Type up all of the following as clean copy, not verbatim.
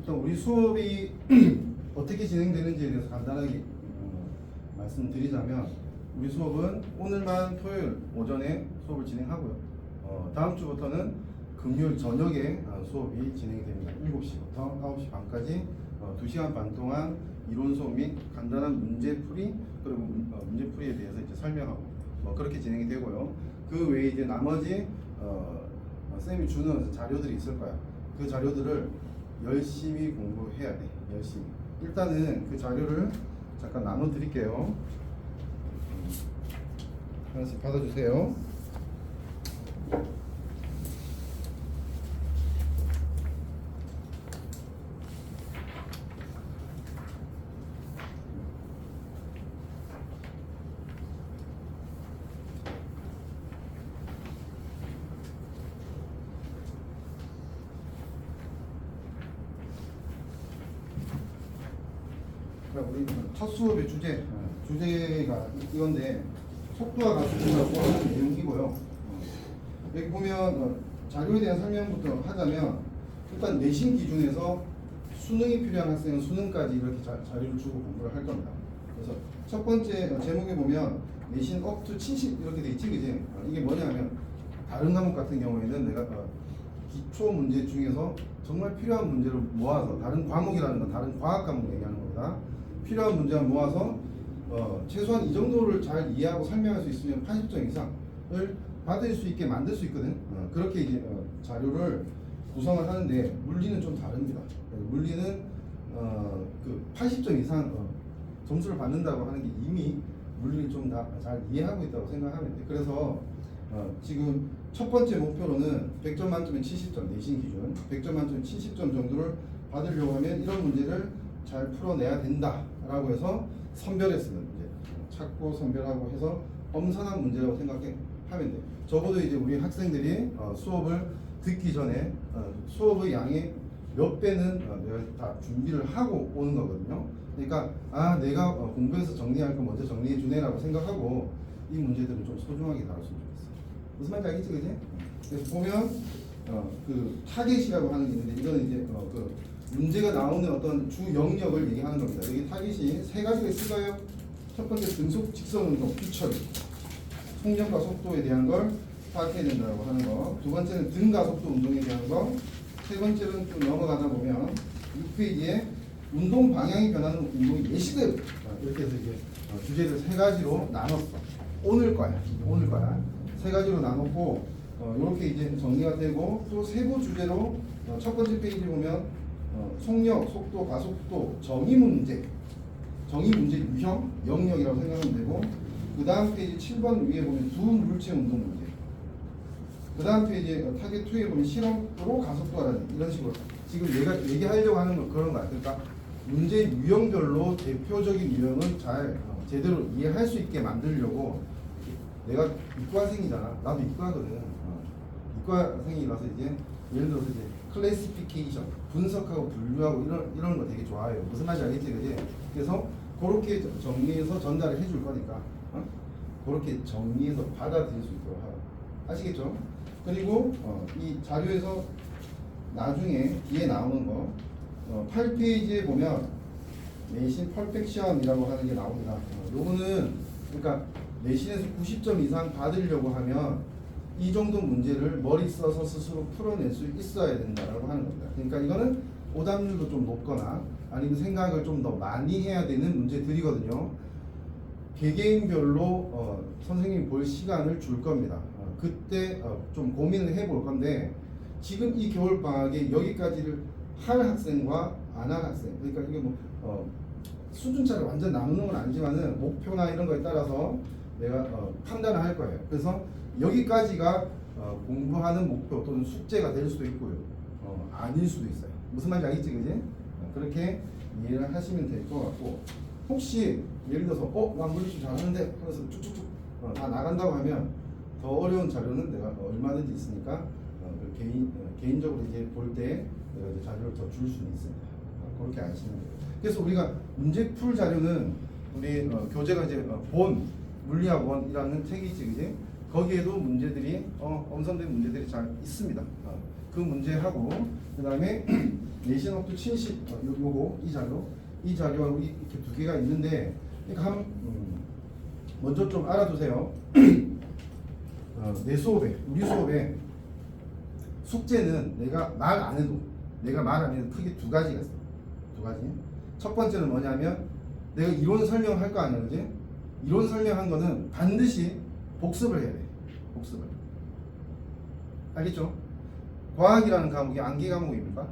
일단 우리 수업이 어떻게 진행되는지에 대해서 간단하게 말씀드리자면, 우리 수업은 오늘만 토요일 오전에 수업을 진행하고요. 다음 주부터는 금요일 저녁에 수업이 진행이 됩니다. 7시부터 9시 반까지 2시간 반 동안 이론 수업 및 간단한 문제풀이, 그리고 문제풀이에 대해서 이제 설명하고 그렇게 진행이 되고요. 그 외에 이제 나머지 쌤이 주는 자료들이 있을 거야. 그 자료들을 열심히 공부해야 돼. 열심히. 일단은 그 자료를 잠깐 나눠 드릴게요. 하나씩 받아주세요. 우리 첫 수업의 주제가 이건데, 속도와 가속도라고 하는 내용이고요. 여기 보면 자료에 대한 설명부터 하자면, 일단 내신 기준에서 수능이 필요한 학생은 수능까지 이렇게 자료를 주고 공부를 할 겁니다. 그래서 첫 번째 제목에 보면 내신 up to 70 이렇게 돼 있지, 그지? 이게 뭐냐면, 다른 과목 같은 경우에는 내가 기초 문제 중에서 정말 필요한 문제를 모아서, 다른 과목이라는 건 다른 과학 과목 얘기하는 겁니다. 필요한 문제만 모아서 최소한 이 정도를 잘 이해하고 설명할 수 있으면 80점 이상을 받을 수 있게 만들 수 있거든. 그렇게 이제 자료를 구성을 하는데, 물리는 좀 다릅니다. 물리는 그 80점 이상 점수를 받는다고 하는 게 이미 물리를 좀 다 잘 이해하고 있다고 생각하면 돼. 그래서 지금 첫 번째 목표로는 100점 만점에 70점, 내신 기준 100점 만점에 70점 정도를 받으려고 하면 이런 문제를 잘 풀어내야 된다라고 해서 선별해 쓰는 문제, 찾고 선별하고 해서 엄선한 문제라고 생각하면 돼. 적어도 이제 우리 학생들이 수업을 듣기 전에 수업의 양의 몇 배는 내가 다 준비를 하고 오는 거거든요. 그러니까 내가 공부해서 정리할 거 먼저 정리해 주네라고 생각하고 이 문제들은 좀 소중하게 다뤘으면 좋겠어. 무슨 말인지 알겠지, 그지? 그래서 보면 그 타겟이라고 하는 게 있는데, 이거는 이제 그 문제가 나오는 어떤 주 영역을 얘기하는 겁니다. 여기 타깃이 세 가지가 있을 거예요. 첫 번째, 등속 직선 운동, 휘처리, 속력과 속도에 대한 걸 파악해야 된다고 하는 거. 두 번째는 등가 속도 운동에 대한 거. 세 번째는 좀 넘어가다 보면 6페이지에 운동 방향이 변하는 운동의 예시들, 이렇게 해서 이제 주제를 세 가지로 나눴어. 오늘 거야. 세 가지로 나눴고, 이렇게 이제 정리가 되고, 또 세부 주제로 첫 번째 페이지 보면 속력, 속도, 가속도, 정의 문제 유형, 영역이라고 생각하면 되고, 그 다음 페이지 7번 위에 보면 두 물체 운동 문제, 그 다음 페이지에 타겟 2에 보면 실험으로 가속도라는, 이런 식으로 지금 얘가 얘기하려고 하는 건 그런 거야. 그러니까 문제 유형별로 대표적인 유형을 잘 제대로 이해할 수 있게 만들려고. 내가 이과생이잖아. 나도 이과거든. 이과생이라서 이제 예를 들어서 이제 클래시피케이션, 분석하고 분류하고 이런 거 되게 좋아해요. 무슨 말인지 알겠지, 그지? 그래서 그렇게 정리해서 전달을 해줄 거니까 그렇게 정리해서 받아들일 수 있도록 하라. 아시겠죠? 그리고 이 자료에서 나중에 뒤에 나오는 거 8페이지에 보면 내신 퍼펙션이라고 하는 게 나옵니다. 요거는 그러니까 내신에서 90점 이상 받으려고 하면 이 정도 문제를 머리 써서 스스로 풀어낼 수 있어야 된다라고 하는 겁니다. 그러니까 이거는 오답률도 좀 높거나 아니면 생각을 좀 더 많이 해야 되는 문제들이거든요. 개개인별로 선생님이 볼 시간을 줄 겁니다. 그때 좀 고민을 해볼 건데, 지금 이 겨울방학에 여기까지를 할 학생과 안 할 학생, 그러니까 이게 뭐 수준차를 완전 나누는 건 아니지만은 목표나 이런 거에 따라서 내가 판단을 할 거예요. 그래서 여기까지가 공부하는 목표 또는 숙제가 될 수도 있고요, 아닐 수도 있어요. 무슨 말인지 알겠지, 그지? 그렇게 이해를 하시면 될 것 같고, 혹시 예를 들어서 난 물리식 잘하는데 그래서 쭉쭉쭉 다 나간다고 하면 더 어려운 자료는 내가 얼마든지 있으니까 개인적으로 이제 볼 때 내가 이제 자료를 더 줄 수는 있습니다. 그렇게 아시면 돼요. 그래서 우리가 문제 풀 자료는 우리 교재가 이제 물리학 원이라는 책이 있지, 그지? 거기에도 문제들이 엄선된 문제들이 잘 있습니다. 그 문제하고 그 다음에 내신 업투 70 요거 이 자료하고 이렇게 두 개가 있는데 그러니까 먼저 좀 알아두세요. 내 수업에 우리 수업에 숙제는 내가 말 안 해도 크게 두 가지가 있어. 두 가지. 첫 번째는 뭐냐면 내가 이론 설명을 할 거 아니야, 그지? 이론 설명한 거는 반드시 복습을 해야 돼. 복습을. 알겠죠? 과학이라는 과목이 암기 과목입니까?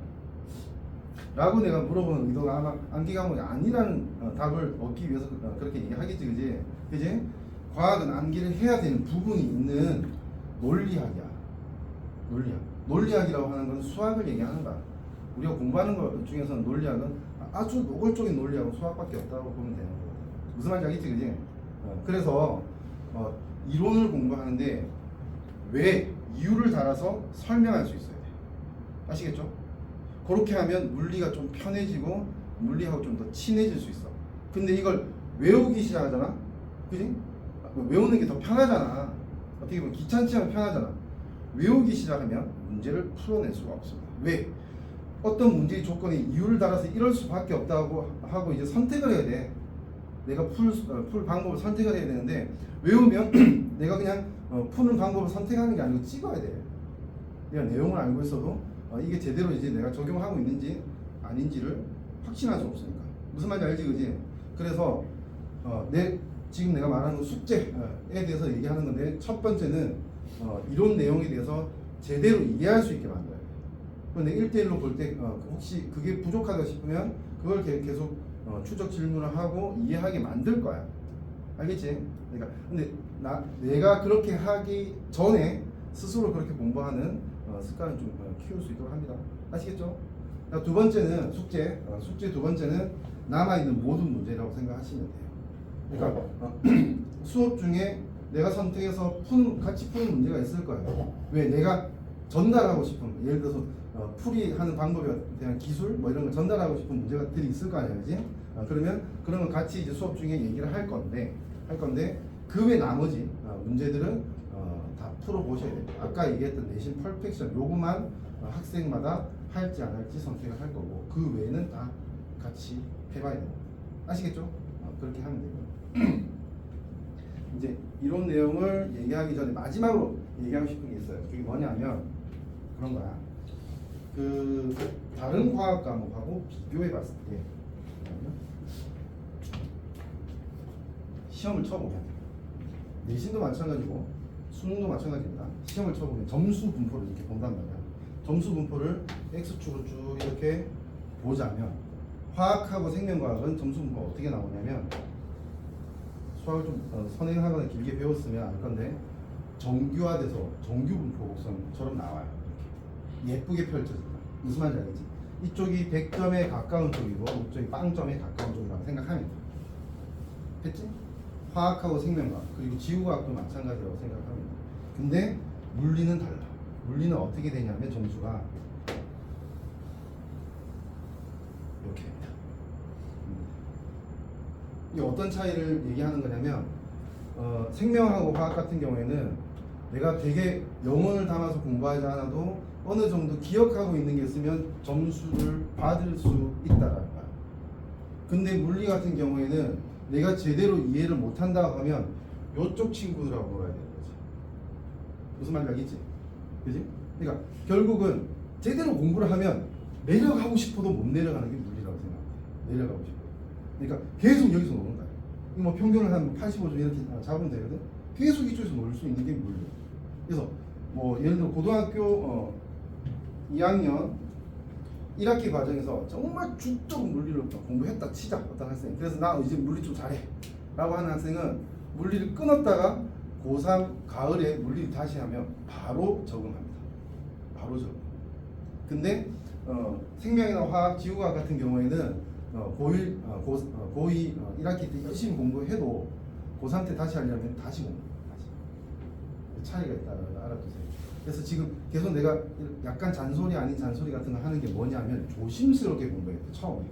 라고 내가 물어보는 의도가 아마 암기 과목이 아니라는 답을 얻기 위해서 그렇게 얘기하겠지, 그지? 그지? 과학은 암기를 해야 되는 부분이 있는 논리학이야. 논리학이라고 하는 건 수학을 얘기하는 거야. 우리가 공부하는 것 중에서는 논리학은 아주 노골적인 논리학은 수학밖에 없다고 보면 되는 거거든. 무슨 말인지 알겠지, 그지? 그래서 이론을 공부하는데 왜 이유를 달아서 설명할 수 있어야 돼. 아시겠죠? 그렇게 하면 물리가 좀 편해지고 물리하고 좀 더 친해질 수 있어. 근데 이걸 외우기 시작하잖아, 그지? 외우는 게 더 편하잖아. 어떻게 보면 귀찮지 않으면 편하잖아. 외우기 시작하면 문제를 풀어낼 수가 없습니다. 왜? 어떤 문제의 조건이 이유를 달아서 이럴 수밖에 없다고 하고 이제 선택을 해야 돼. 내가 풀 방법을 선택을 해야 되는데 외우면 내가 그냥 푸는 방법을 선택하는 게 아니고 찍어야 돼. 내가 내용을 알고 있어도 이게 제대로 이제 내가 적용하고 있는지 아닌지를 확신할 수 없으니까. 무슨 말인지 알지, 그지? 그래서 지금 내가 말하는 숙제에 대해서 얘기하는 건데 첫 번째는 이론 내용에 대해서 제대로 이해할 수 있게 만들어야 돼. 그런데 1대1로 볼 때 혹시 그게 부족하다 싶으면 그걸 계속 추적 질문을 하고 이해하게 만들 거야. 알겠지? 그러니까 근데 내가 그렇게 하기 전에 스스로 그렇게 공부하는 습관을 좀 키울 수 있도록 합니다. 아시겠죠? 두 번째는 숙제 두 번째는 남아있는 모든 문제라고 생각하시면 돼요. 그러니까 수업 중에 내가 선택해서 같이 푸는 문제가 있을 거예요. 왜? 내가 전달하고 싶은, 예를 들어서 풀이하는 방법에 대한 기술 뭐 이런 걸 전달하고 싶은 문제들이 있을 거 아니야, 그지? 그러면 그런 걸 같이 이제 수업 중에 얘기를 할 건데 그 외 나머지 문제들은 다 풀어 보셔야 돼요. 아까 얘기했던 내신 퍼펙션 요거만 학생마다 할지 안 할지 선택을 할 거고 그 외에는 다 같이 해봐야 돼요. 아시겠죠? 그렇게 하면 되고요. 이제 이론 내용을 얘기하기 전에 마지막으로 얘기하고 싶은 게 있어요. 그게 뭐냐면 그런 거야. 다른 과학 과목하고 비교해 봤을 때 시험을 쳐보면 내신도 마찬가지고 수능도 마찬가지입니다. 시험을 쳐보면 점수 분포를 이렇게 본단 말이야. 점수 분포를 X축으로 쭉 이렇게 보자면 화학하고 생명과학은 점수 분포가 어떻게 나오냐면 수학을 좀 선행하거나 길게 배웠으면 알 건데 정규화돼서 정규 분포 곡선처럼 나와요. 이렇게 예쁘게 펼쳐진다. 무슨 말인지 알겠지? 이쪽이 100점에 가까운 쪽이고 이쪽이 0점에 가까운 쪽이라고 생각하면 돼. 됐지? 화학하고 생명과학 그리고 지구과학도 마찬가지라고 생각합니다. 근데 물리는 달라. 물리는 어떻게 되냐면 점수가 이렇게 됩니다. 이게 어떤 차이를 얘기하는 거냐면 생명하고 화학 같은 경우에는 내가 되게 영혼을 담아서 공부하지 않아도 어느 정도 기억하고 있는 게 있으면 점수를 받을 수 있다라는 거야. 근데 물리 같은 경우에는 내가 제대로 이해를 못한다고 하면 이쪽 친구들하고 놀아야 되는 거지. 무슨 말인지 알겠지? 그지? 그러니까 결국은 제대로 공부를 하면 내려가고 싶어도 못 내려가는 게 물리라고 생각해. 내려가고 싶어. 그러니까 계속 여기서 노는 거야. 이거 뭐 평균을 한 85점 이렇게 잡으면 되거든. 계속 이쪽에서 놀 수 있는 게 물리. 그래서 뭐 예를 들어 고등학교 2학년 1학기 과정에서 정말 죽도록 물리를 공부했다 치자 어떤 학생. 그래서 나 이제 물리 좀 잘해 라고 하는 학생은 물리를 끊었다가 고3 가을에 물리를 다시 하면 바로 적응합니다. 바로 적응. 근데 생명이나 화학, 지구과학 같은 경우에는 고1, 고2 1학기 때 열심히 공부해도 고3 때 다시 하려면 다시 공부. 다시. 차이가 있다는 걸 알아두세요. 그래서 지금 계속 내가 약간 잔소리 아닌 잔소리 같은 거 하는 게 뭐냐면 조심스럽게 공부해야 돼. 처음에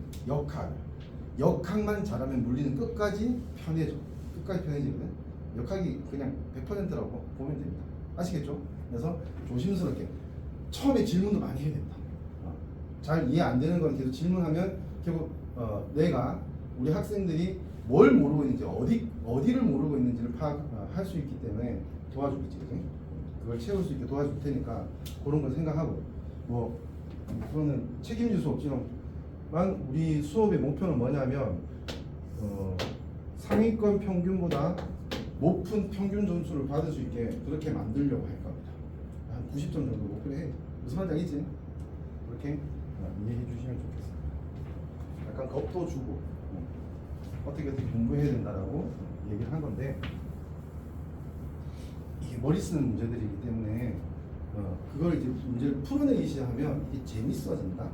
역학만 잘하면 물리는 끝까지 편해져. 끝까지 편해지거든. 역학이 그냥 100%라고 보면 됩니다. 아시겠죠? 그래서 조심스럽게 처음에 질문도 많이 해야 된다. 잘 이해 안 되는 건 계속 질문하면 결국 내가 우리 학생들이 뭘 모르고 있는지 어디를 모르고 있는지를 파악할 수 있기 때문에 도와주겠지, 그지? 그걸 채울 수 있게 도와줄 테니까 그런 걸 생각하고 뭐 그거는 책임질 수 없지만 우리 수업의 목표는 뭐냐면 상위권 평균보다 높은 평균 점수를 받을 수 있게 그렇게 만들려고 할 겁니다. 한 90점 정도 목표를 해. 무슨 말인지 알겠지? 그렇게 이해해 주시면 좋겠습니다. 약간 겁도 주고 어떻게 공부해야 된다라고 얘기를 한 건데 이게 머리 쓰는 문제들이기 때문에 그걸 이제 문제를 풀어내기 시작하면 이게 재밌어진다.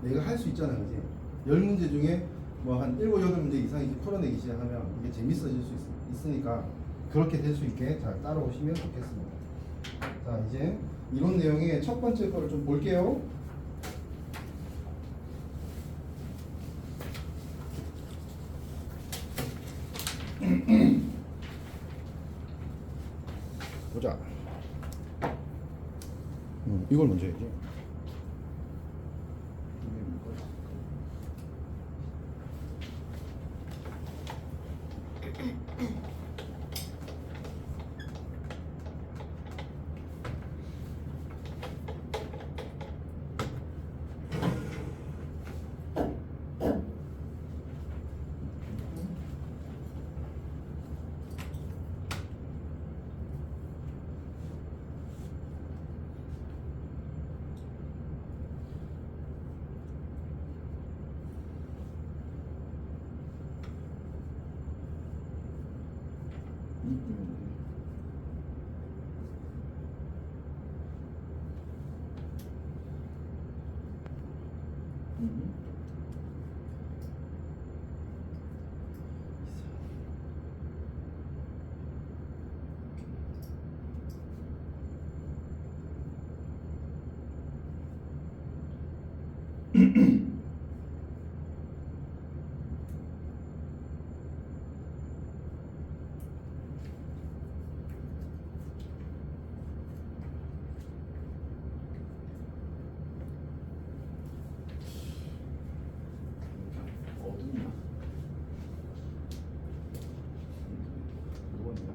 내가 할 수 있잖아, 그지? 10문제 중에 뭐 한 7, 8문제 이상 이제 풀어내기 시작하면 이게 재밌어질 수 있으니까 그렇게 될 수 있게 잘 따라오시면 좋겠습니다. 자, 이제 이론 내용의 첫 번째 거를 좀 볼게요. 보자. 이걸 먼저 해야지. 어둡냐? 누구냐?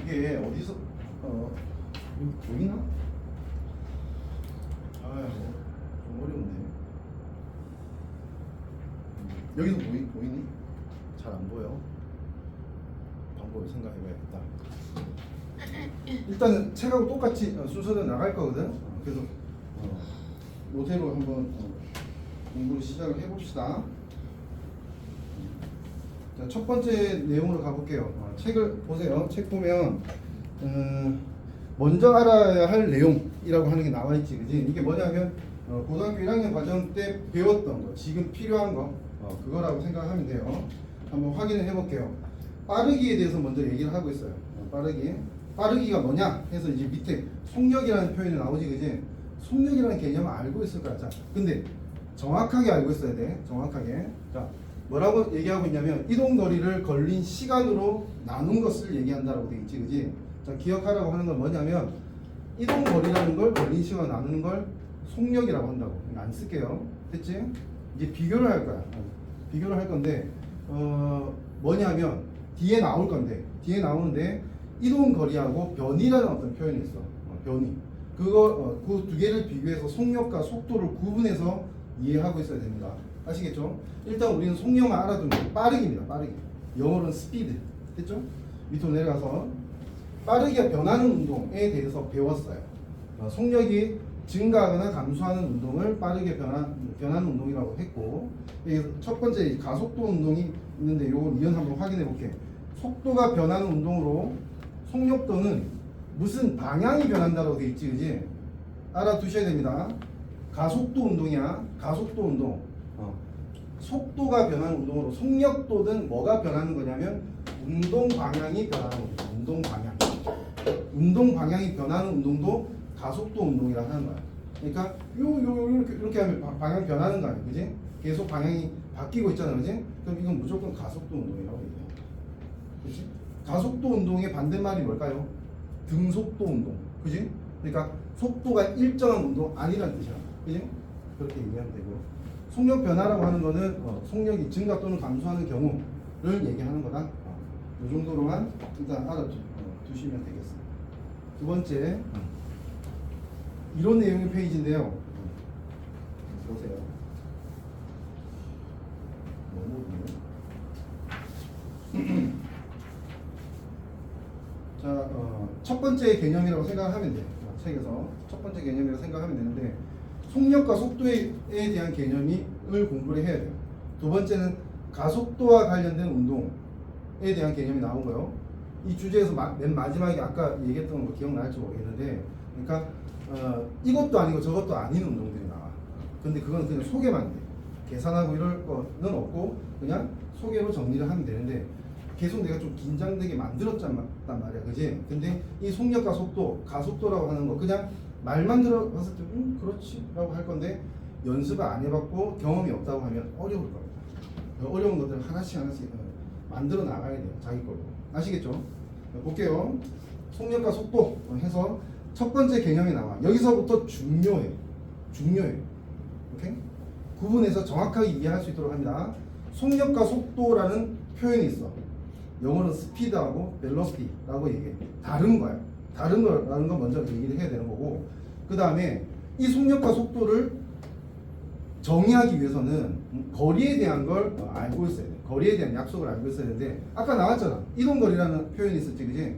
이게 어디서 여기 보이나? 아유 좀 어려운데. 여기서 보이니? 잘 안 보여. 방법을 생각해봐야겠다. 일단은 책하고 똑같이 순서대로 나갈 거거든. 그래서 모델로 한번 공부를 시작을 해봅시다. 자, 첫 번째 내용으로 가볼게요. 책을 보세요. 책 보면 먼저 알아야 할 내용이라고 하는 게 나와 있지, 그지? 이게 뭐냐면 고등학교 1학년 과정 때 배웠던 거, 지금 필요한 거, 그거라고 생각하면 돼요. 한번 확인을 해볼게요. 빠르기에 대해서 먼저 얘기를 하고 있어요. 빠르기가 뭐냐 해서 이제 밑에 속력이라는 표현이 나오지, 그지? 속력이라는 개념을 알고 있을 거야. 자, 근데 정확하게 알고 있어야 돼. 정확하게. 자, 뭐라고 얘기하고 있냐면 이동 거리를 걸린 시간으로 나눈 것을 얘기한다라고 돼 있지, 그지? 자, 기억하라고 하는 건 뭐냐면 이동 거리라는 걸 걸린 시간 나누는 걸 속력이라고 한다고. 안 쓸게요. 됐지? 이제 비교를 할 거야. 비교를 할 건데 뭐냐면 뒤에 나오는데 이동 거리하고 변이라는 어떤 표현이 있어. 변이. 그거 그 두 개를 비교해서 속력과 속도를 구분해서 이해하고 있어야 됩니다. 아시겠죠? 일단 우리는 속력만 알아두면 빠르기입니다. 빠르기. 영어로는 스피드. 됐죠? 밑으로 내려가서 빠르게 변하는 운동에 대해서 배웠어요. 속력이 증가하거나 감소하는 운동을 빠르게 변하는 운동이라고 했고, 여기 첫 번째 가속도 운동이 있는데 요거 이연 한번 확인해 볼게. 속도가 변하는 운동으로 속력도는 무슨 방향이 변한다고 돼 있지, 그지? 알아두셔야 됩니다. 가속도 운동이야. 가속도 운동. 속도가 변하는 운동으로 속력도는 뭐가 변하는 거냐면 운동 방향이 변하는 겁니다. 운동 방향. 운동 방향이 변하는 운동도 가속도 운동이라 하는 거야. 그러니까 이렇게 하면 방향 변하는 거 아니야, 그지? 계속 방향이 바뀌고 있잖아, 그지? 그럼 이건 무조건 가속도 운동이라고 얘기해. 그지? 가속도 운동의 반대말이 뭘까요? 등속도 운동, 그지? 그러니까 속도가 일정한 운동 아니란 뜻이야, 그지? 그렇게 얘기하면 되고. 속력 변화라고 하는 거는 속력이 증가 또는 감소하는 경우를 얘기하는 거다. 이 정도로만 일단 알아두시면 되겠습니다. 두 번째, 이론 내용의 페이지인데요. 보세요. 자, 첫 번째 개념이라고 생각하면 돼요. 책에서 첫 번째 개념이라고 생각하면 되는데, 속력과 속도에 대한 개념을 공부를 해야 돼요. 두 번째는 가속도와 관련된 운동에 대한 개념이 나오고요. 이 주제에서 맨 마지막에 아까 얘기했던 거 기억날지 모르겠는데, 그러니까 이것도 아니고 저것도 아닌 운동들이 나와. 근데 그건 그냥 소개만 돼. 계산하고 이럴 거는 없고 그냥 소개로 정리를 하면 되는데, 계속 내가 좀 긴장되게 만들었단 말이야, 그지? 근데 이 속력과 속도, 가속도라고 하는 거 그냥 말만 들어봤을 때 그렇지 라고 할 건데, 연습을 안 해봤고 경험이 없다고 하면 어려울 겁니다. 어려운 것들을 하나씩 만들어 나가야 돼요, 자기 걸로. 아시겠죠? 볼게요. 속력과 속도 해서 첫 번째 개념이 나와. 여기서부터 중요해. 오케이? 구분해서 정확하게 이해할 수 있도록 합니다. 속력과 속도라는 표현이 있어. 영어로는 스피드하고 벨로시티라고 얘기해. 다른 거야. 다른 거라는 거 먼저 얘기를 해야 되는 거고, 그 다음에 이 속력과 속도를 정의하기 위해서는 거리에 대한 걸 알고 있어야 돼. 거리에 대한 약속을 알고 있어야 되는데, 아까 나왔잖아. 이동거리라는 표현이 있었지, 그지?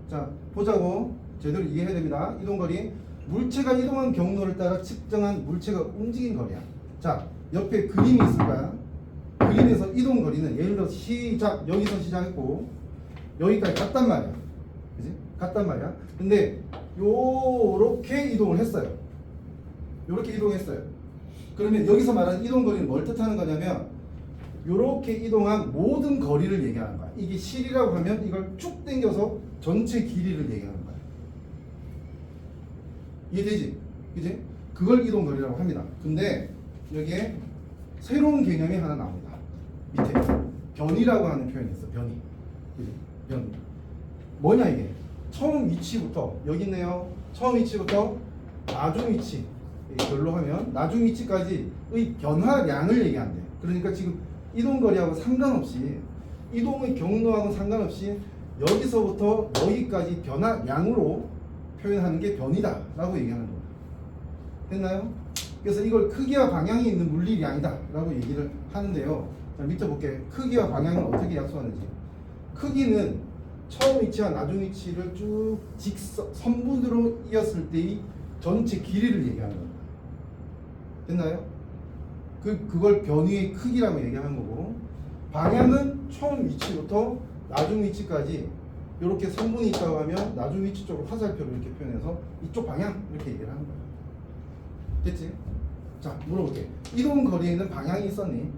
자, 보자고. 제대로 이해해야 됩니다. 이동거리. 물체가 이동한 경로를 따라 측정한 물체가 움직인 거리야. 자, 옆에 그림이 있을 거야. 그림에서 이동거리는 예를 들어 여기서 시작했고 여기까지 갔단 말이야. 그지? 갔단 말이야. 근데 요렇게 이동을 했어요. 요렇게 이동했어요. 그러면 여기서 말하는 이동거리는 뭘 뜻하는 거냐면 요렇게 이동한 모든 거리를 얘기하는 거야. 이게 실이라고 하면 이걸 쭉 당겨서 전체 길이를 얘기하는 거야. 이해되지? 그지? 그걸 이동거리라고 합니다. 근데 여기에 새로운 개념이 하나 나옵니다. 밑에 변이라고 하는 표현이 있어. 변이. 그지? 변이. 뭐냐 이게? 처음 위치부터 여기 있네요. 처음 위치부터 나중 위치 별로 하면 나중 위치까지의 변화량을 얘기한대. 그러니까 지금 이동거리하고 상관없이, 이동의 경로하고 상관없이 여기서부터 여기까지 변화량으로 표현하는 게 변이다 라고 얘기하는 겁니다. 됐나요? 그래서 이걸 크기와 방향이 있는 물리량이다 라고 얘기를 하는데요. 자, 밑에 볼게. 크기와 방향은 어떻게 약속하는지. 크기는 처음 위치와 나중 위치를 쭉 선분으로 이었을 때의 전체 길이를 얘기하는 겁니다. 됐나요? 그걸 변위의 크기라고 얘기하는 거고, 방향은 처음 위치부터 나중 위치까지 이렇게 선분이 있다고 하면 나중 위치 쪽으로 화살표로 이렇게 표현해서 이쪽 방향 이렇게 얘기를 하는 거야. 됐지? 자, 물어볼게. 이동 거리에는 방향이 있었니?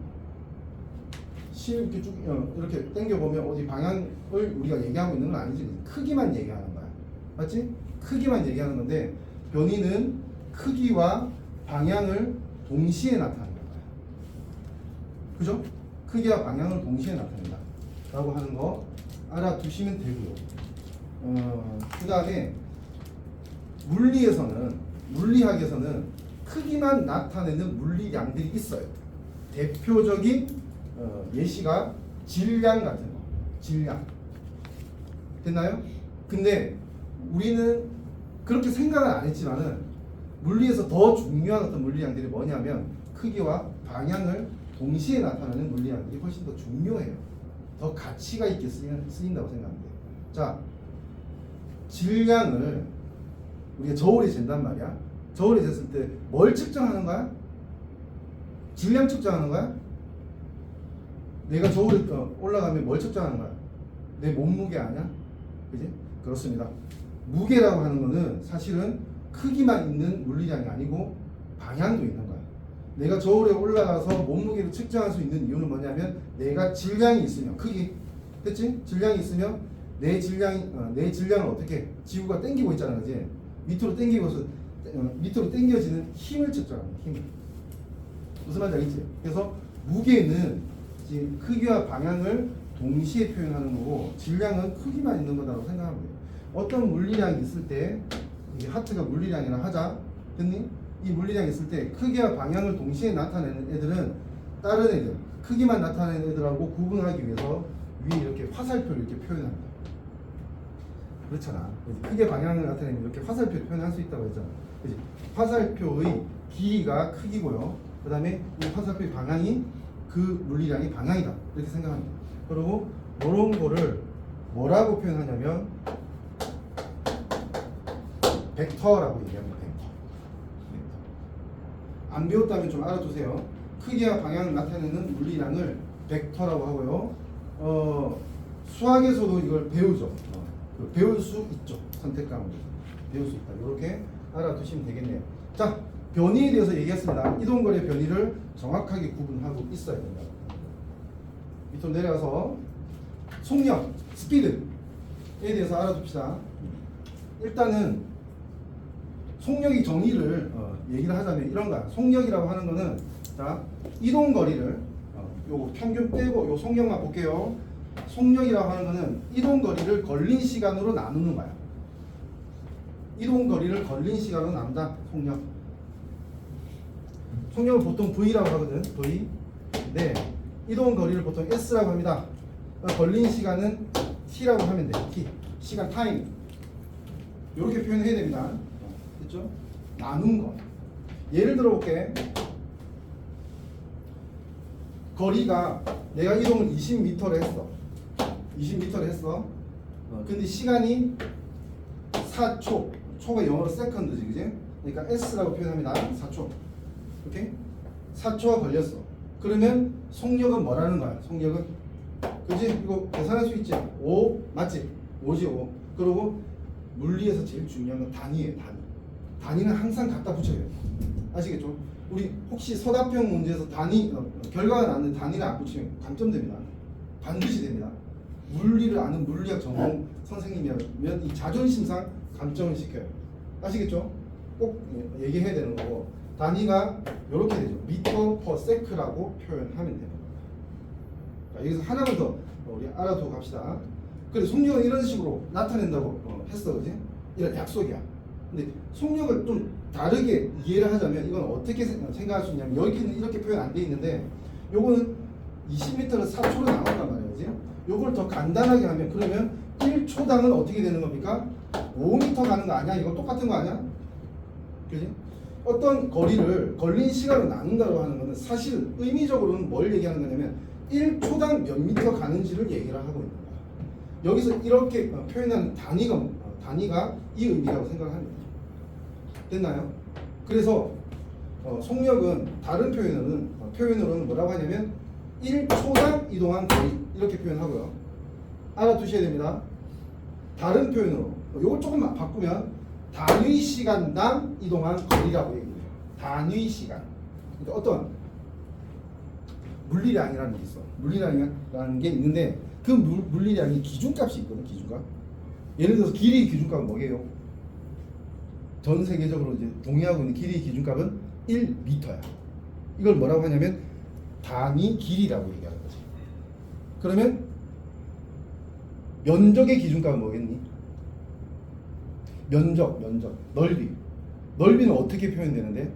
이렇게 쭉 이렇게 당겨보면 어디 방향을 우리가 얘기하고 있는 건 아니지. 크기만 얘기하는 거야. 맞지? 크기만 얘기하는 건데, 변이는 크기와 방향을 동시에 나타내는 거야. 그죠? 크기와 방향을 동시에 나타낸다 라고 하는 거 알아두시면 되고요. 그 다음에 물리학에서는 크기만 나타내는 물리량들이 있어요. 대표적인 예시가 질량 같은 거. 질량. 됐나요? 근데 우리는 그렇게 생각은 안 했지만은 물리에서 더 중요한 어떤 물리량들이 뭐냐면 크기와 방향을 동시에 나타나는 물리량들이 훨씬 더 중요해요. 더 가치가 있게 쓰인다고 생각합니다. 자, 질량을 우리가 저울에 잰단 말이야. 저울이 됐을 때 뭘 측정하는 거야? 질량 측정하는 거야? 내가 저울에 올라가면 뭘 측정하는 거야? 내 몸무게 아니야? 그지? 그렇습니다. 무게라고 하는 거는 사실은 크기만 있는 물리량이 아니고 방향도 있는 거야. 내가 저울에 올라가서 몸무게를 측정할 수 있는 이유는 뭐냐면 내가 질량이 있으면 크기 됐지? 질량이 있으면 내 질량을 어떻게 지구가 당기고 있잖아, 그지? 밑으로 당기고서 밑으로 당겨지는 힘을 측정하는 힘. 무슨 말인지 알겠지? 그래서 무게는 지금 크기와 방향을 동시에 표현하는 거고 질량은 크기만 있는 거다라고 생각하면 돼요. 어떤 물리량이 있을 때 이게 하트가 물리량이라 하자, 됐니? 이 물리량이 있을 때 크기와 방향을 동시에 나타내는 애들은 다른 애들, 크기만 나타내는 애들하고 구분하기 위해서 위에 이렇게 화살표를 이렇게 표현합니다. 그렇잖아. 크기의 방향을 나타내면 이렇게 화살표 표현할 수 있다고 했잖아. 그치? 화살표의 길이가 크기고요. 그 다음에 이 화살표의 방향이 그 물리량의 방향이다. 이렇게 생각합니다. 그리고 이런 거를 뭐라고 표현하냐면 벡터라고 얘기합니다. 벡터. 안 배웠다면 좀 알아두세요. 크기와 방향을 나타내는 물리량을 벡터라고 하고요. 수학에서도 이걸 배우죠. 배울 수 있죠. 선택 과목에서 배울 수 있다. 이렇게 알아두시면 되겠네요. 자, 변이에 대해서 얘기했습니다. 이동거리의 변이를 정확하게 구분하고 있어야 된다. 밑으로 내려가서 속력, 스피드에 대해서 알아둡시다. 일단은 속력의 정의를 얘기를 하자면 이런 거야. 속력이라고 하는 거는 자, 이동거리를 요거 평균 빼고 요 속력만 볼게요. 속력이라고 하는 거는 이동거리를 걸린 시간으로 나누는 거야. 이동거리를 걸린 시간으로 나눈다. 속력. 속력을 보통 V라고 하거든. V. 네. 이동거리를 보통 S라고 합니다. 걸린 시간은 T라고 하면 돼요. T. 시간 타임. 이렇게 표현해야 됩니다. 됐죠? 나눈 거. 예를 들어 볼게. 거리가 내가 이동을 20m를 했어. 20m를 했어. 근데 시간이 4초. 초가 영어로 세컨드지, 그지? 그러니까 S라고 표현합니다. 4초. 오케이? 4초가 걸렸어. 그러면 속력은 뭐라는 거야? 속력은 그지? 이거 계산할 수 있지? 5 맞지? 5지 5. 그리고 물리에서 제일 중요한 건 단위예요. 단위. 단위는 항상 갖다 붙여야 돼요. 아시겠죠? 우리 혹시 서답형 문제에서 단위 결과가 나왔는데 단위를 안 붙이면 감점됩니다. 반드시 됩니다. 물리를 아는 물리학 전공 선생님이라면 이 자존심상 감점을 시켜요. 아시겠죠? 꼭 얘기해야 되는 거고 단위가 이렇게 되죠. 미터 퍼 세크라고 표현하면 됩니다. 자, 여기서 하나만 더 우리 알아두고 갑시다. 그래 속력은 이런 식으로 나타낸다고 했어, 그지? 이런 약속이야. 근데 속력을 좀 다르게 이해를 하자면 이건 어떻게 생각할 수 있냐면 여기는 이렇게 표현 안 돼 있는데 요거는 20m를 4초로 나눴단 말이에요, 그지? 요걸 더 간단하게 하면 그러면 1초당은 어떻게 되는 겁니까? 5m 가는 거 아니야? 이거 똑같은 거 아니야? 그지? 어떤 거리를 걸린 시간으로 나눈다고 하는 것은 사실 의미적으로는 뭘 얘기하는 거냐면 1초당 몇 미터 가는지를 얘기를 하고 있는 거야. 여기서 이렇게 표현하는 단위가 이 의미라고 생각합니다. 됐나요? 그래서 속력은 다른 표현으로는 뭐라고 하냐면 1초당 이동한 거리 이렇게 표현하고요. 알아두셔야 됩니다. 다른 표현으로 이걸 조금만 바꾸면 단위 시간당 이동한 거리라고 얘기해요. 단위 시간. 그러니까 어떤 물리량이라는 게 있어. 물리량이라는 게 있는데 그 물리량이 기준값이 있거든. 기준값. 예를 들어서 길이 기준값은 뭐예요? 전 세계적으로 이제 동의하고 있는 길이 기준값은 1m야. 이걸 뭐라고 하냐면 단위 길이라고 얘기하는 거지. 그러면 면적의 기준값은 뭐겠니? 면적, 넓이. 넓이는 어떻게 표현되는데?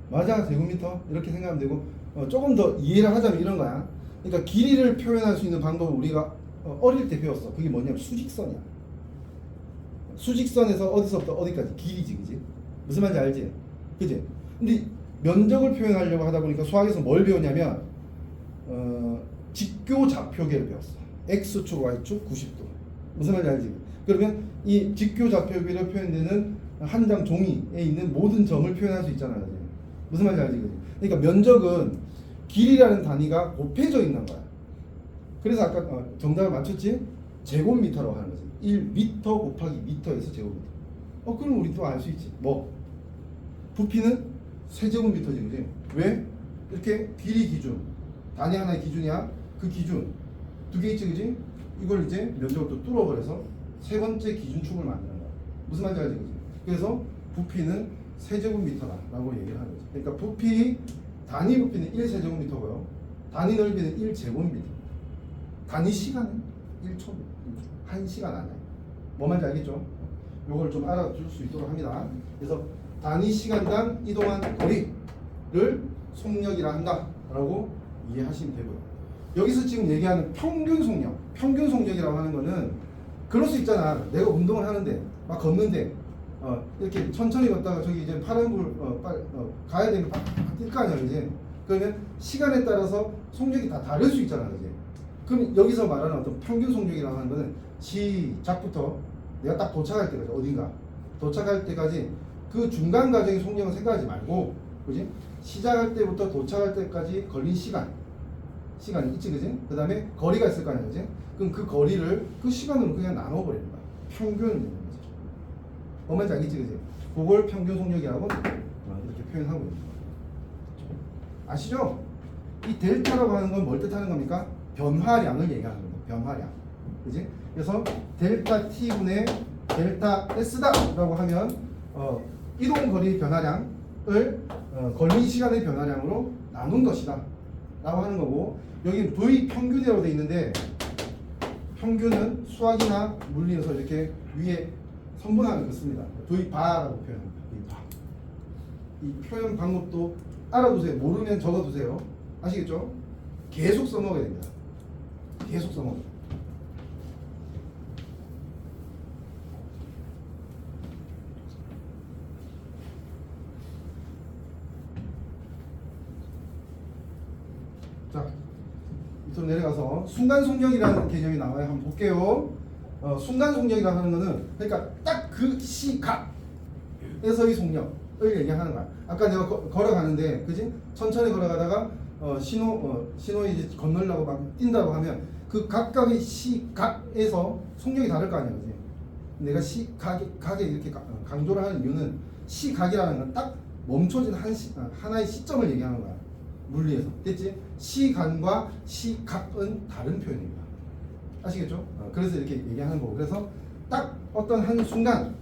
맞아, 제곱미터 이렇게 생각하면 되고 조금 더 이해를 하자면 이런 거야. 그러니까 길이를 표현할 수 있는 방법을 우리가 어릴 때 배웠어. 그게 뭐냐면 수직선이야. 수직선에서 어디서부터 어디까지 길이지, 그지? 무슨 말인지 알지? 그지? 근데 면적을 표현하려고 하다 보니까 수학에서 뭘 배웠냐면 직교좌표계를 배웠어. X축, Y축, 90도. 무슨 말인지 알지? 그러면 이 직교좌표계로 표현되는 한 장 종이에 있는 모든 점을 표현할 수 있잖아요. 그지? 무슨 말인지 알지? 그지? 그러니까 면적은 길이라는 단위가 곱해져 있는 거야. 그래서 아까 정답을 맞췄지? 제곱미터라고 하는 거지. 1m 곱하기 미터에서 제곱미터. 그럼 우리 또 알 수 있지. 뭐? 부피는 세제곱미터지, 그지? 왜? 이렇게 길이 기준, 단위 하나의 기준이야. 그 기준 두 개 있지, 그지? 이걸 이제 면적을 또 뚫어버려서 세 번째 기준축을 만드는 거야. 무슨 말인지 알지, 그지? 그래서 부피는 세제곱미터라고 얘기를 하는 거지. 그러니까 부피 단위 부피는 1세제곱미터고요. 단위 넓이는 1제곱미터. 단위 시간은 1초, 1시간 아니야. 뭐 말인지 알겠죠? 요걸 좀 알아줄 수 있도록 합니다. 그래서 단위 시간당 이동한 거리를 속력이라 한다라고 이해하시면 되고요. 여기서 지금 얘기하는 평균 속력, 평균 속력이라고 하는 거는 그럴 수 있잖아. 내가 운동을 하는데 막 걷는데 이렇게 천천히 걷다가 저기 이제 파란불 가야 되면 뛸 거 아니야, 이제. 그러면 시간에 따라서 속력이 다 다를 수 있잖아, 이제. 그럼 여기서 말하는 어떤 평균 속력이라고 하는 거는 시작부터 내가 딱 도착할 때까지 어딘가 도착할 때까지 그 중간 과정의 속력은 생각하지 말고, 그지? 시작할 때부터 도착할 때까지 걸린 시간이 있지, 그지? 그 다음에 거리가 있을 거 아니야, 그지? 그럼 그 거리를 그 시간으로 그냥 나눠버리는 거야. 평균을 내는 거지. 뭔지 알겠지, 그지? 그걸 평균 속력이라고 이렇게 표현하고 있는 거야. 아시죠? 이 델타라고 하는 건 뭘 뜻하는 겁니까? 변화량을 얘기하는 겁니다. 변화량. 그지? 그래서 델타 T분의 델타 S다라고 하면 이동 거리 변화량을 걸린 시간의 변화량으로 나눈 것이다 라고 하는 거고, 여기 V 평균이라고 되어 있는데 평균은 수학이나 물리에서 이렇게 위에 선분하는 거 씁니다. V 바라고 표현합니다. V 바. 이 표현 방법도 알아두세요. 모르면 적어두세요. 아시겠죠? 계속 써먹어야 됩니다. 계속 써먹어요. 자, 밑으로 내려가서 순간 속력이라는 개념이 나와요. 한번 볼게요. 순간 속력이라고 하는 거는 그러니까 딱 그 시각에서의 속력을 얘기하는 거야. 아까 내가 걸어가는데, 그지? 천천히 걸어가다가 신호 이제 건너려고 막 뛴다고 하면 그 각각의 시각에서 속력이 다를 거 아니야, 그지? 내가 시각에 이렇게 강조를 하는 이유는 시각이라는 건 딱 멈춰진 하나의 시점을 얘기하는 거야. 물리에서. 됐지? 시간과 시각은 다른 표현입니다. 아시겠죠? 그래서 이렇게 얘기하는 거고. 그래서 딱 어떤 한 순간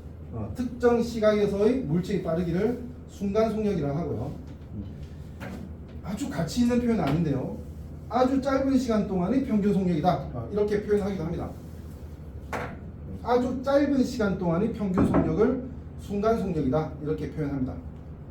특정 시각에서의 물체의 빠르기를 순간 속력이라고 하고요. 아주 가치 있는 표현은 아닌데요. 아주 짧은 시간 동안의 평균 속력이다. 이렇게 표현하기도 합니다. 아주 짧은 시간 동안의 평균 속력을 순간 속력이다. 이렇게 표현합니다.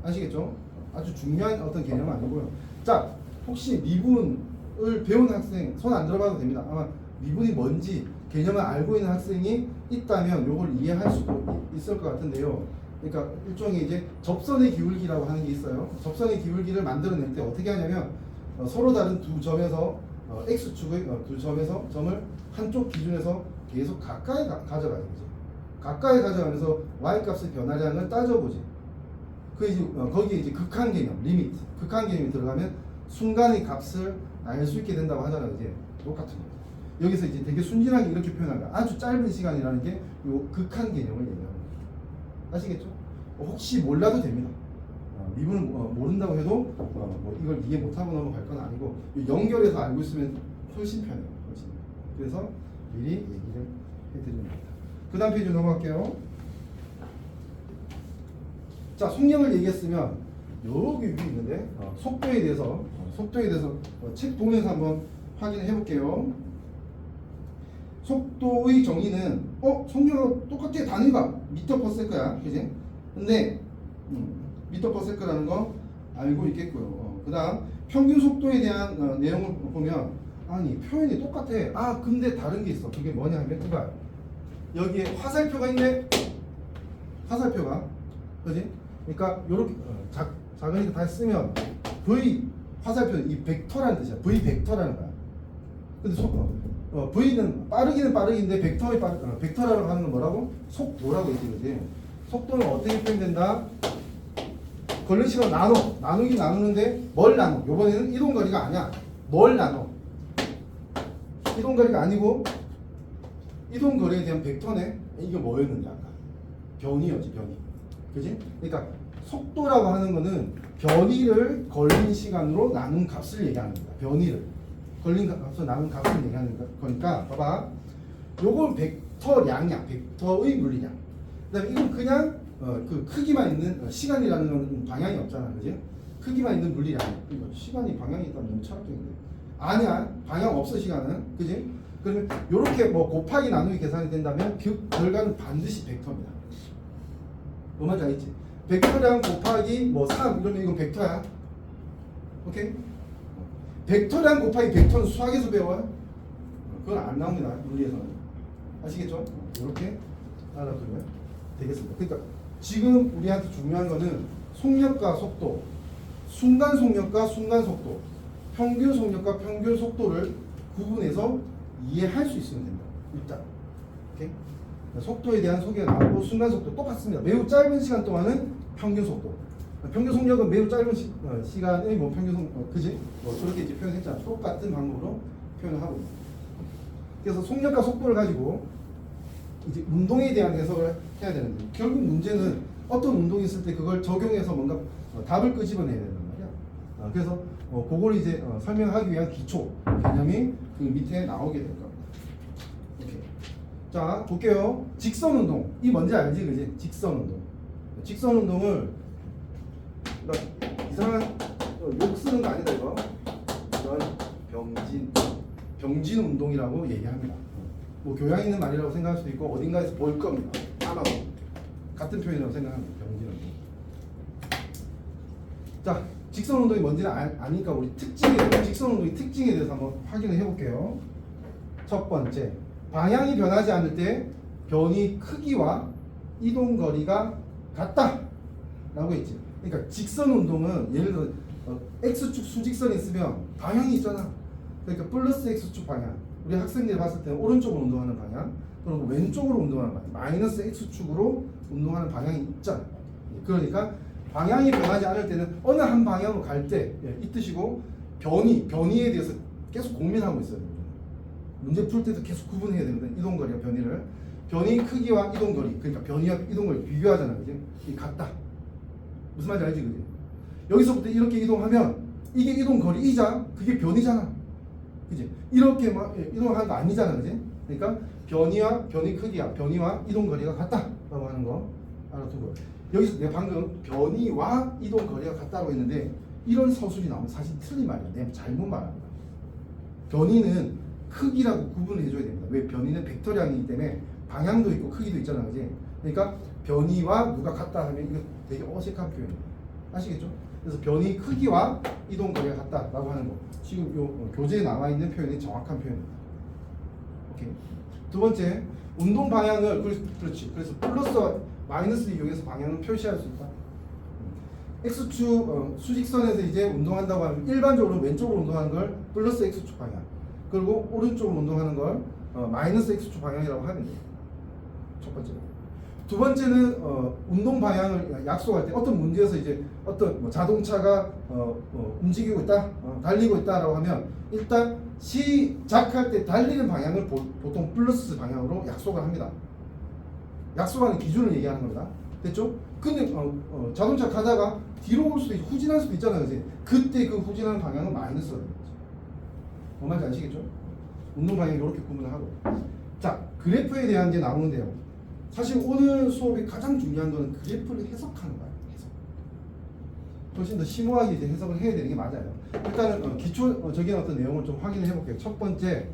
아시겠죠? 아주 중요한 어떤 개념은 아니고요. 자, 혹시 미분을 배운 학생 손 안 들어봐도 됩니다. 아마 미분이 뭔지 개념을 알고 있는 학생이 있다면 이걸 이해할 수도 있을 것 같은데요. 그러니까 일종의 이제 접선의 기울기라고 하는 게 있어요. 접선의 기울기를 만들어낼 때 어떻게 하냐면 서로 다른 두 점에서 x축의 두 점에서 점을 한쪽 기준에서 계속 가까이 가져가는 거지. 가까이 가져가면서 y-값의 변화량을 따져보지. 거기에 이제 극한 개념, 리미트, 극한 개념이 들어가면 순간의 값을 알 수 있게 된다고 하잖아요. 이제 똑같은 거예요. 여기서 이제 되게 순진하게 이렇게 표현한 거야. 아주 짧은 시간이라는 게 요 극한 개념을 얘기하는 거예요. 아시겠죠? 혹시 몰라도 됩니다. 미분을 모른다고 해도 뭐 이걸 이해 못하고 넘어갈 건 아니고 연결해서 알고 있으면 훨씬 편해요. 훨씬. 그래서 미리 얘기를 해드리는 겁니다. 그 다음 페이지 넘어갈게요. 자, 속력을 얘기했으면 여기 위에 있는데 속도에 대해서 책 보면서 한번 확인해 볼게요. 속도의 정의는 속력하고 똑같게 단위가 미터 퍼 세컨야, 그지? 근데 미터 퍼 세컨라는 거 알고 있겠고요. 그 다음 평균 속도에 대한 내용을 보면 아니 표현이 똑같아. 근데 다른 게 있어. 그게 뭐냐 하면 이봐, 여기에 화살표가 있네. 화살표가, 그지? 그러니까 요렇게 작으니까 다시 쓰면 V 화살표는 이 벡터라는 뜻이야. V 벡터라는 거야. 근데 V는 빠르기는 빠르기인데 벡터라고 하는 건 뭐라고? 속도라고 얘기해. 속도는 어떻게 표현된다? 걸리는 시간 나누긴 나누는데 뭘 나눠? 이번에는 이동거리가 아니야. 뭘 나눠? 이동거리가 아니고 이동거리에 대한 벡터네. 이게 뭐였는데 아까? 변이였지, 변이. 그지? 그러니까 속도라고 하는 거는 변이를 걸린 시간으로 나눈 값을 얘기하는 거야. 변이를 걸린 값을 나눈 값을 얘기하는 거니까 봐봐. 요건 벡터량이야. 벡터의 물리량. 그다음에 이건 그냥 그 크기만 있는 시간이라는 건 방향이 없잖아, 그지? 크기만 있는 물리량. 이거 시간이 방향이 있다면 너무 철학적인데. 아니야, 방향 없어 시간은, 그지? 그러면 요렇게 뭐 곱하기 나누기 계산이 된다면 그 결과는 반드시 벡터입니다. 뭐 말인지 알겠지? 벡터량 곱하기 뭐 3 이러면 이건 벡터야. 오케이? 벡터량 곱하기 벡터는 수학에서 배워요. 그건 안 나옵니다, 물리에서는. 아시겠죠? 이렇게 알아두면 되겠습니다. 그러니까 지금 우리한테 중요한 거는 속력과 속도, 순간 속력과 순간 속도, 평균 속력과 평균 속도를 구분해서 이해할 수 있으면 된다. 일단. 오케이? 속도에 대한 소개가 나오고 순간 속도 똑같습니다. 매우 짧은 시간 동안은 평균 속도. 평균 속력은 매우 짧은 시간의 뭐 평균 속력, 그지? 뭐 저렇게 이제 표현했잖아. 똑같은 방법으로 표현을 하고 있습니다. 그래서 속력과 속도를 가지고 이제 운동에 대한 해석을 해야 되는데 결국 문제는 어떤 운동이 있을 때 그걸 적용해서 뭔가 답을 끄집어내야 된단 말이야. 그래서 그걸 이제 설명하기 위한 기초 개념이 그 밑에 나오게 될 겁니다. 오케이. 자, 볼게요. 직선 운동. 이 뭔지 알지, 그지? 직선 운동. 직선 운동을 이상한 욕 쓰는 거 아니다 이거. 이런 병진 운동이라고 얘기합니다. 뭐 교양 있는 말이라고 생각할 수도 있고 어딘가에서 볼 겁니다. 아마도 같은 표현이라고 생각합니다. 병진 운동. 자, 직선 운동이 뭔지는 아니까 우리 직선 운동의 특징에 대해서 한번 확인을 해볼게요. 첫 번째, 방향이 변하지 않을 때 변이 크기와 이동 거리가 같다라고 했지. 그러니까 직선 운동은 예를 들어 x축 수직선이 있으면 방향이 있잖아. 그러니까 플러스 x축 방향. 우리 학생들이 봤을 때는 오른쪽으로 운동하는 방향, 그리고 왼쪽으로 운동하는 방향, 마이너스 x축으로 운동하는 방향이 있잖아. 그러니까 방향이 변하지 않을 때는 어느 한 방향으로 갈 때 이 뜻이고 변이에 대해서 계속 고민하고 있어요. 문제 풀 때도 계속 구분해야 되거든. 이동거리와 변이를. 변이 크기와 이동거리, 그러니까 변이와 이동거리 비교하잖아, 그지? 이 같다. 무슨 말인지 알지, 그지? 여기서부터 이렇게 이동하면 이게 이동거리이자 그게 변이잖아, 그지? 이렇게 막 이동하는 거 아니잖아, 그지? 그러니까 변이 크기와 변이와 이동거리가 같다라고 하는 거 알아두고. 여기서 내가 방금 변이와 이동거리가 같다고 했는데 이런 서술이 나오면 사실 틀린 말이야. 내가 잘못 말합니다. 변이는 크기라고 구분을 해줘야 됩니다. 왜? 변이는 벡터량이기 때문에 방향도 있고 크기도 있잖아, 그지? 그러니까 변이와 누가 같다 하면 이거 되게 어색한 표현이에요. 아시겠죠? 그래서 변이 크기와 이동 거리가 같다라고 하는 거. 지금 요 교재에 나와 있는 표현이 정확한 표현입니다. 오케이. 두 번째, 운동 방향을 그렇지. 그래서 플러스와 마이너스를 이용해서 방향을 표시할 수 있다. x축 수직선에서 이제 운동한다고 하면 일반적으로 왼쪽으로 운동하는 걸 플러스 x축 방향, 그리고 오른쪽으로 운동하는 걸 마이너스 x축 방향이라고 하면 돼요. 첫 번째로. 두 번째는 운동 방향을 약속할 때 어떤 문제에서 이제 어떤 뭐 자동차가 움직이고 있다, 달리고 있다라고 하면 일단 시작할 때 달리는 방향을 보통 플러스 방향으로 약속을 합니다. 약속하는 기준을 얘기하는 겁니다. 됐죠? 근데 자동차 가다가 뒤로 올 수도 있고 후진할 수도 있잖아요, 그지? 그때 그 후진하는 방향은 마이너스가 되는 거죠. 뭔 말인지 아시겠죠? 운동 방향 이렇게 구분을 하고. 자, 그래프에 대한 게 나오는데요. 사실 오늘 수업이 가장 중요한 거는 그래프를 해석하는 거예요. 해석. 훨씬 더 심오하게 이제 해석을 해야 되는 게 맞아요. 일단은 기초적인 어떤 내용을 좀 확인을 해볼게요. 첫 번째,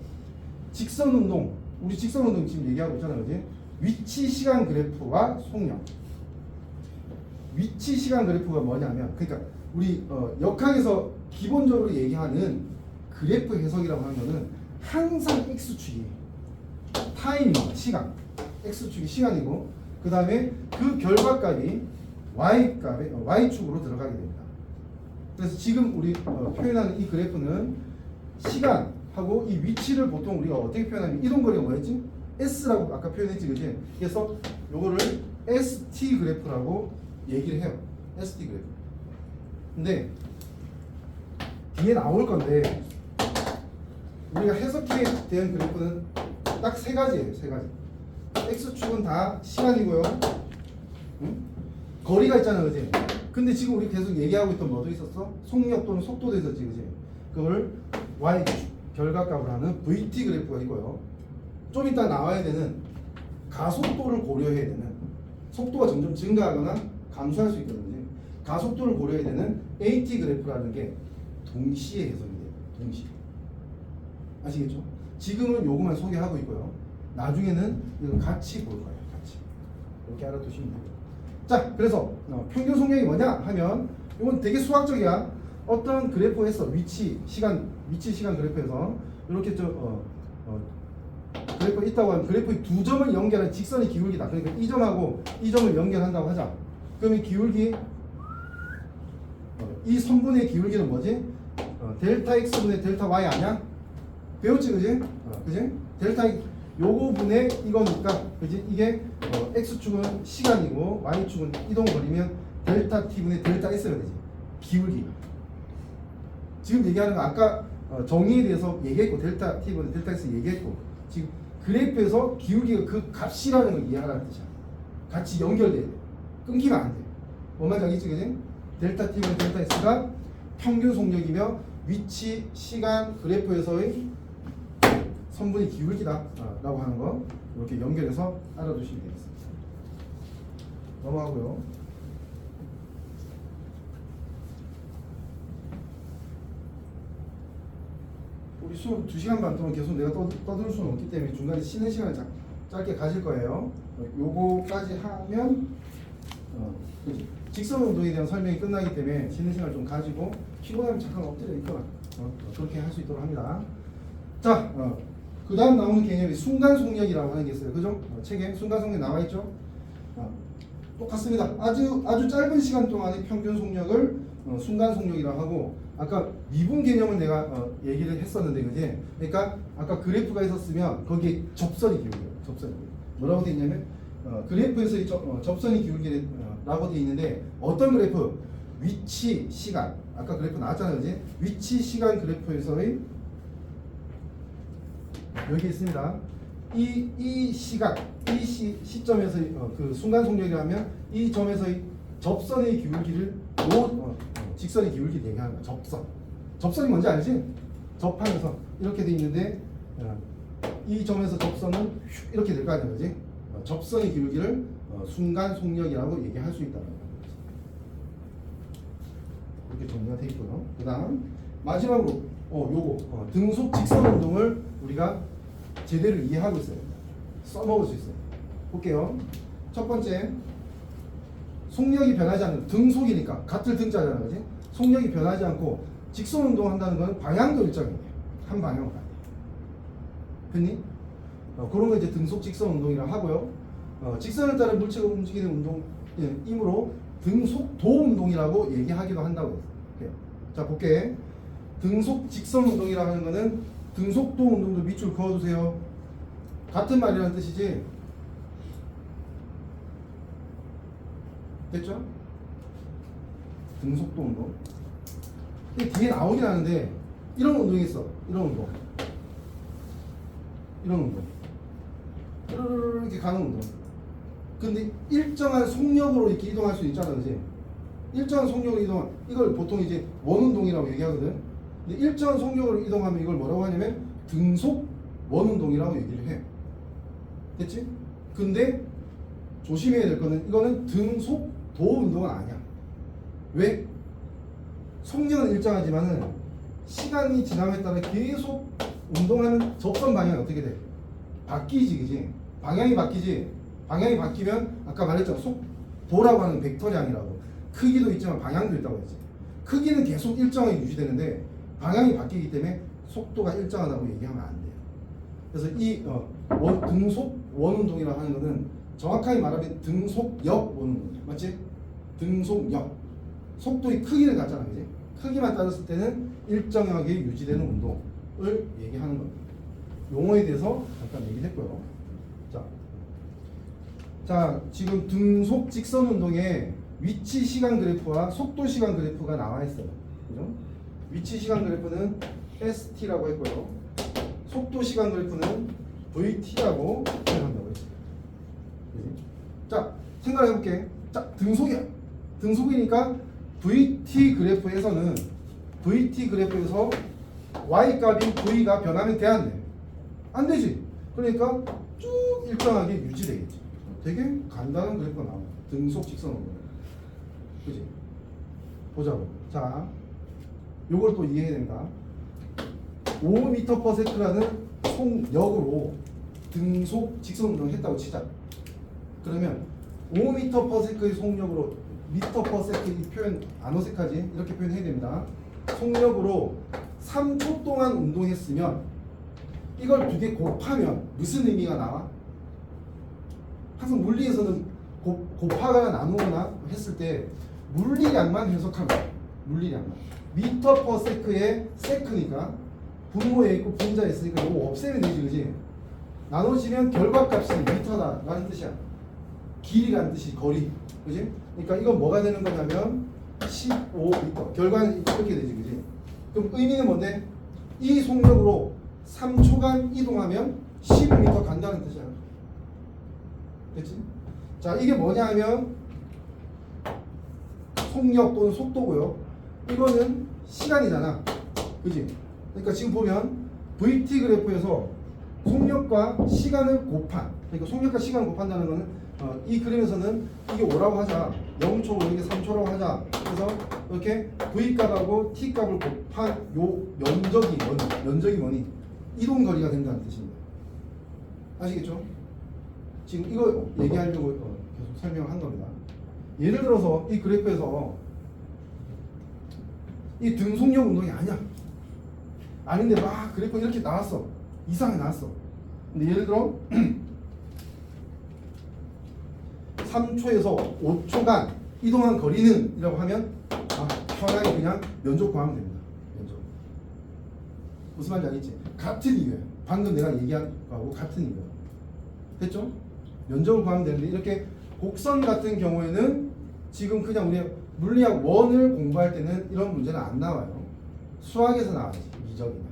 직선 운동. 우리 직선 운동 지금 얘기하고 있잖아요, 그지? 위치 시간 그래프와 속력. 위치 시간 그래프가 뭐냐면, 그러니까 우리 역학에서 기본적으로 얘기하는 그래프 해석이라고 하는 거는 항상 x축이 타임입니다. 시간. x축이 시간이고, 그 다음에 그 결과값이 y축으로 들어가게 됩니다. 그래서 지금 우리 표현하는 이 그래프는 시간하고 이 위치를 보통 우리가 어떻게 표현하냐면 이동거리가 뭐였지? S라고 아까 표현했지, 그지? 그래서 요거를 ST 그래프라고 얘기를 해요. ST 그래프. 근데 뒤에 나올 건데 우리가 해석해야 되는 그래프는 딱 세 가지예요. 세 가지. X축은 다 시간이고요. 응? 거리가 있잖아, 그지? 근데 지금 우리 계속 얘기하고 있던 뭐도 있었어? 속력 또는 속도도 있었지, 그지? 그걸 Y축, 결과값을 하는 VT 그래프가 있고요. 좀 이따 나와야 되는 가속도를 고려해야 되는, 속도가 점점 증가하거나 감소할 수 있거든요. 가속도를 고려해야 되는 AT 그래프라는 게 동시에 해석이 돼요. 동시에. 아시겠죠? 지금은 요거만 소개하고 있고요. 나중에는 이걸 같이 볼 거예요. 같이. 이렇게 알아두시면 돼요. 자, 그래서 평균 속력이 뭐냐 하면 이건 되게 수학적이야. 어떤 그래프에서 위치 시간 그래프에서 이렇게 그래프가 있다고 하면 그래프의 두 점을 연결한 직선의 기울기다. 그러니까 이 점하고 이 점을 연결한다고 하자. 그럼 이 기울기 이 선분의 기울기는 뭐지? 델타 X분의 델타 Y 아니야? 배웠지, 그지? 그지? 델타 요거 분의 이거니까, 그지? 이게 X축은 시간이고 Y축은 이동 거리면 델타 T분의 델타 S가 되지. 기울기. 지금 얘기하는 거 아까 정의에 대해서 얘기했고 델타 T분의 델타 S 얘기했고 지금 그래프에서 기울기가 그 값이라는 걸 이해하라는 뜻이야. 같이 연결돼야 돼. 끊기면 안 돼. 뭐만 알겠지, 그지? 델타 T분의 델타 S가 평균 속력이며 위치, 시간, 그래프에서의 선분의 기울기다 라고 하는 거 이렇게 연결해서 알아두시면 되겠습니다. 넘어가고요. 우리 수업 2시간 반 동안 계속 내가 떠들 수는 없기 때문에 중간에 쉬는 시간을 짧게 가질 거예요. 요거까지 하면 직선 운동에 대한 설명이 끝나기 때문에 쉬는 시간을 좀 가지고 피곤하면 잠깐 엎드려 있거나 그렇게 할 수 있도록 합니다. 자, 그 다음 나오는 개념이 순간 속력이라고 하는 게 있어요. 그죠? 책에 순간 속력 나와 있죠? 똑같습니다. 아주 짧은 시간 동안의 평균 속력을 순간 속력이라고 하고, 아까 미분 개념은 내가 얘기를 했었는데, 그지? 그러니까 아까 그래프가 있었으면 거기에 접선이 기울겨요. 접선이. 뭐라고 돼 있냐면 그래프에서 접선이 기울기라고 돼 있는데, 어떤 그래프? 위치, 시간. 아까 그래프 나왔잖아요, 그지? 위치, 시간 그래프에서의 여기 있습니다. 이 시각, 이 시점에서의 그 순간 속력이라면 이 점에서의 접선의 기울기를 직선의 기울기를 얘기하는 거야. 접선이 뭔지 알지? 접하면서 이렇게 돼 있는데 이 점에서 접선은 이렇게 될 거 아니야, 그지? 접선의 기울기를 순간 속력이라고 얘기할 수 있다는 거야. 이렇게 정리가 돼 있고요. 그다음 마지막으로 요거 등속 직선 운동을 우리가 제대로 이해하고 있어요. 써먹을 수 있어요. 볼게요. 첫 번째, 속력이 변하지 않는 등속이니까 같을 등자잖아, 그지? 속력이 변하지 않고 직선 운동 한다는 건 방향도 일정이에요. 한 방향으로 가야 돼. 됐니? 그런 거 이제 등속 직선 운동이라고 하고요. 직선을 따라 물체가 움직이는 운동이므로 등속도 운동이라고 얘기하기도 한다고 해요. 자, 볼게. 등속 직선 운동이라고 하는 거는 등속도 운동도 밑줄 그어두세요. 같은 말이라는 뜻이지. 됐죠? 등속도 운동. 이게 뒤에 나오긴 하는데 이런 운동이 있어. 이런 운동. 이렇게 가는 운동. 근데 일정한 속력으로 이렇게 이동할 수 있잖아, 그지? 일정한 속력으로 이동한, 이걸 보통 이제 원운동이라고 얘기하거든. 근데 일정한 속력으로 이동하면 이걸 뭐라고 하냐면 등속 원운동이라고 얘기를 해. 됐지? 근데 조심해야 될 거는 이거는 등속 도 운동은 아니야. 왜? 속력은 일정하지만은 시간이 지남에 따라 계속 운동하는 접선 방향이 어떻게 돼? 바뀌지, 그지? 방향이 바뀌지. 방향이 바뀌면 아까 말했잖아. 도라고 하는 벡터량이라고. 크기도 있지만 방향도 있다고 했지. 크기는 계속 일정하게 유지되는데 방향이 바뀌기 때문에 속도가 일정하다고 얘기하면 안 돼요. 그래서 이 등속 원운동이라고 하는 거는 정확하게 말하면 등속역 원운동이야. 맞지? 등속역. 속도의 크기를 갖잖아, 그지? 크기만 따졌을 때는 일정하게 유지되는 운동을 얘기하는 겁니다. 용어에 대해서 잠깐 얘기를 했고요. 자, 지금 등속 직선 운동에 위치 시간 그래프와 속도 시간 그래프가 나와 있어요. 그죠? 위치 시간 그래프는 ST라고 했고요. 속도 시간 그래프는 VT라고 표현한다고 했어요. 자, 생각해 볼게. 자, 등속이야. 등속이니까 VT 그래프에서 Y 값인 V가 변하면 돼, 안 돼? 안 되지. 그러니까 쭉 일정하게 유지되겠지. 되게 간단한 그래프가 나와. 등속 직선으로. 그지? 보자고. 자, 요걸 또 이해해야 된다. 5m/s라는 속력으로 등속 직선 운동을 했다고 치자. 그러면 5m/s의 속력으로 m/s 이 표현 안 어색하지? 이렇게 표현해야 됩니다. 속력으로 3초 동안 운동했으면 이걸 두 개 곱하면 무슨 의미가 나와? 항상 물리에서는 곱하거나 나누거나 했을 때 물리량만 해석하면 돼. 물리량만. m/s의 세크니까 분모에 있고 분자에 있으니까 이거 없애면 되지, 그지? 나눠지면 결과값이 미터다 라는 뜻이야. 길이라는 뜻이 거리, 그지? 그러니까 이건 뭐가 되는 거냐면 15m. 결과는 이렇게 되지, 그지? 그럼 의미는 뭔데? 이 속력으로 3초간 이동하면 15m 간다는 뜻이야. 됐지? 자, 이게 뭐냐 하면 속력 또는 속도고요. 이거는 시간이잖아. 그지? 그러니까 지금 보면 VT 그래프에서 속력과 시간을 곱한, 그러니까 속력과 시간을 곱한다는 거는 이 그림에서는 이게 5라고 하자. 0초로 이게 3초라고 하자. 그래서 이렇게 V 값하고 T 값을 곱한 요 면적이 뭐니? 이동 거리가 된다는 뜻입니다. 아시겠죠? 지금 이거 얘기하려고 계속 설명한 겁니다. 예를 들어서 이 그래프에서 이 등속력 운동이 아니야. 아닌데 막 그래프 이렇게 나왔어. 이상하게 나왔어. 근데 예를 들어 3초에서 5초간 이동한 거리는 이라고 하면 편하게 그냥 면적 구하면 됩니다. 면적. 무슨 말인지 알겠지? 같은 이유예요. 방금 내가 얘기한 거하고 같은 이유예요. 됐죠? 면적을 구하면 되는데 이렇게 곡선 같은 경우에는 지금 그냥 우리 물리학 1을 공부할 때는 이런 문제는 안 나와요. 수학에서 나와야지. 미적이나.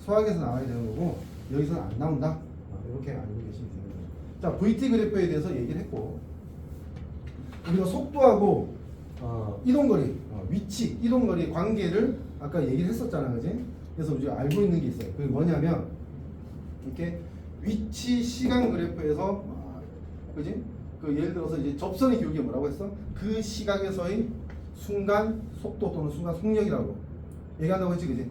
수학에서 나와야 되는 거고 여기서는 안 나온다. 이렇게 알고 계시면 되는 거죠. 자, VT 그래프에 대해서 얘기를 했고 우리가 속도하고 이동거리, 위치, 이동거리 관계를 아까 얘기를 했었잖아, 그지? 그래서 우리가 알고 있는 게 있어요. 그게 뭐냐면 이렇게 위치 시간 그래프에서 그지? 그 예를 들어서 이제 접선의 기울기 뭐라고 했어? 그 시각에서의 순간 속도 또는 순간 속력이라고 얘기한다고 했지, 그지?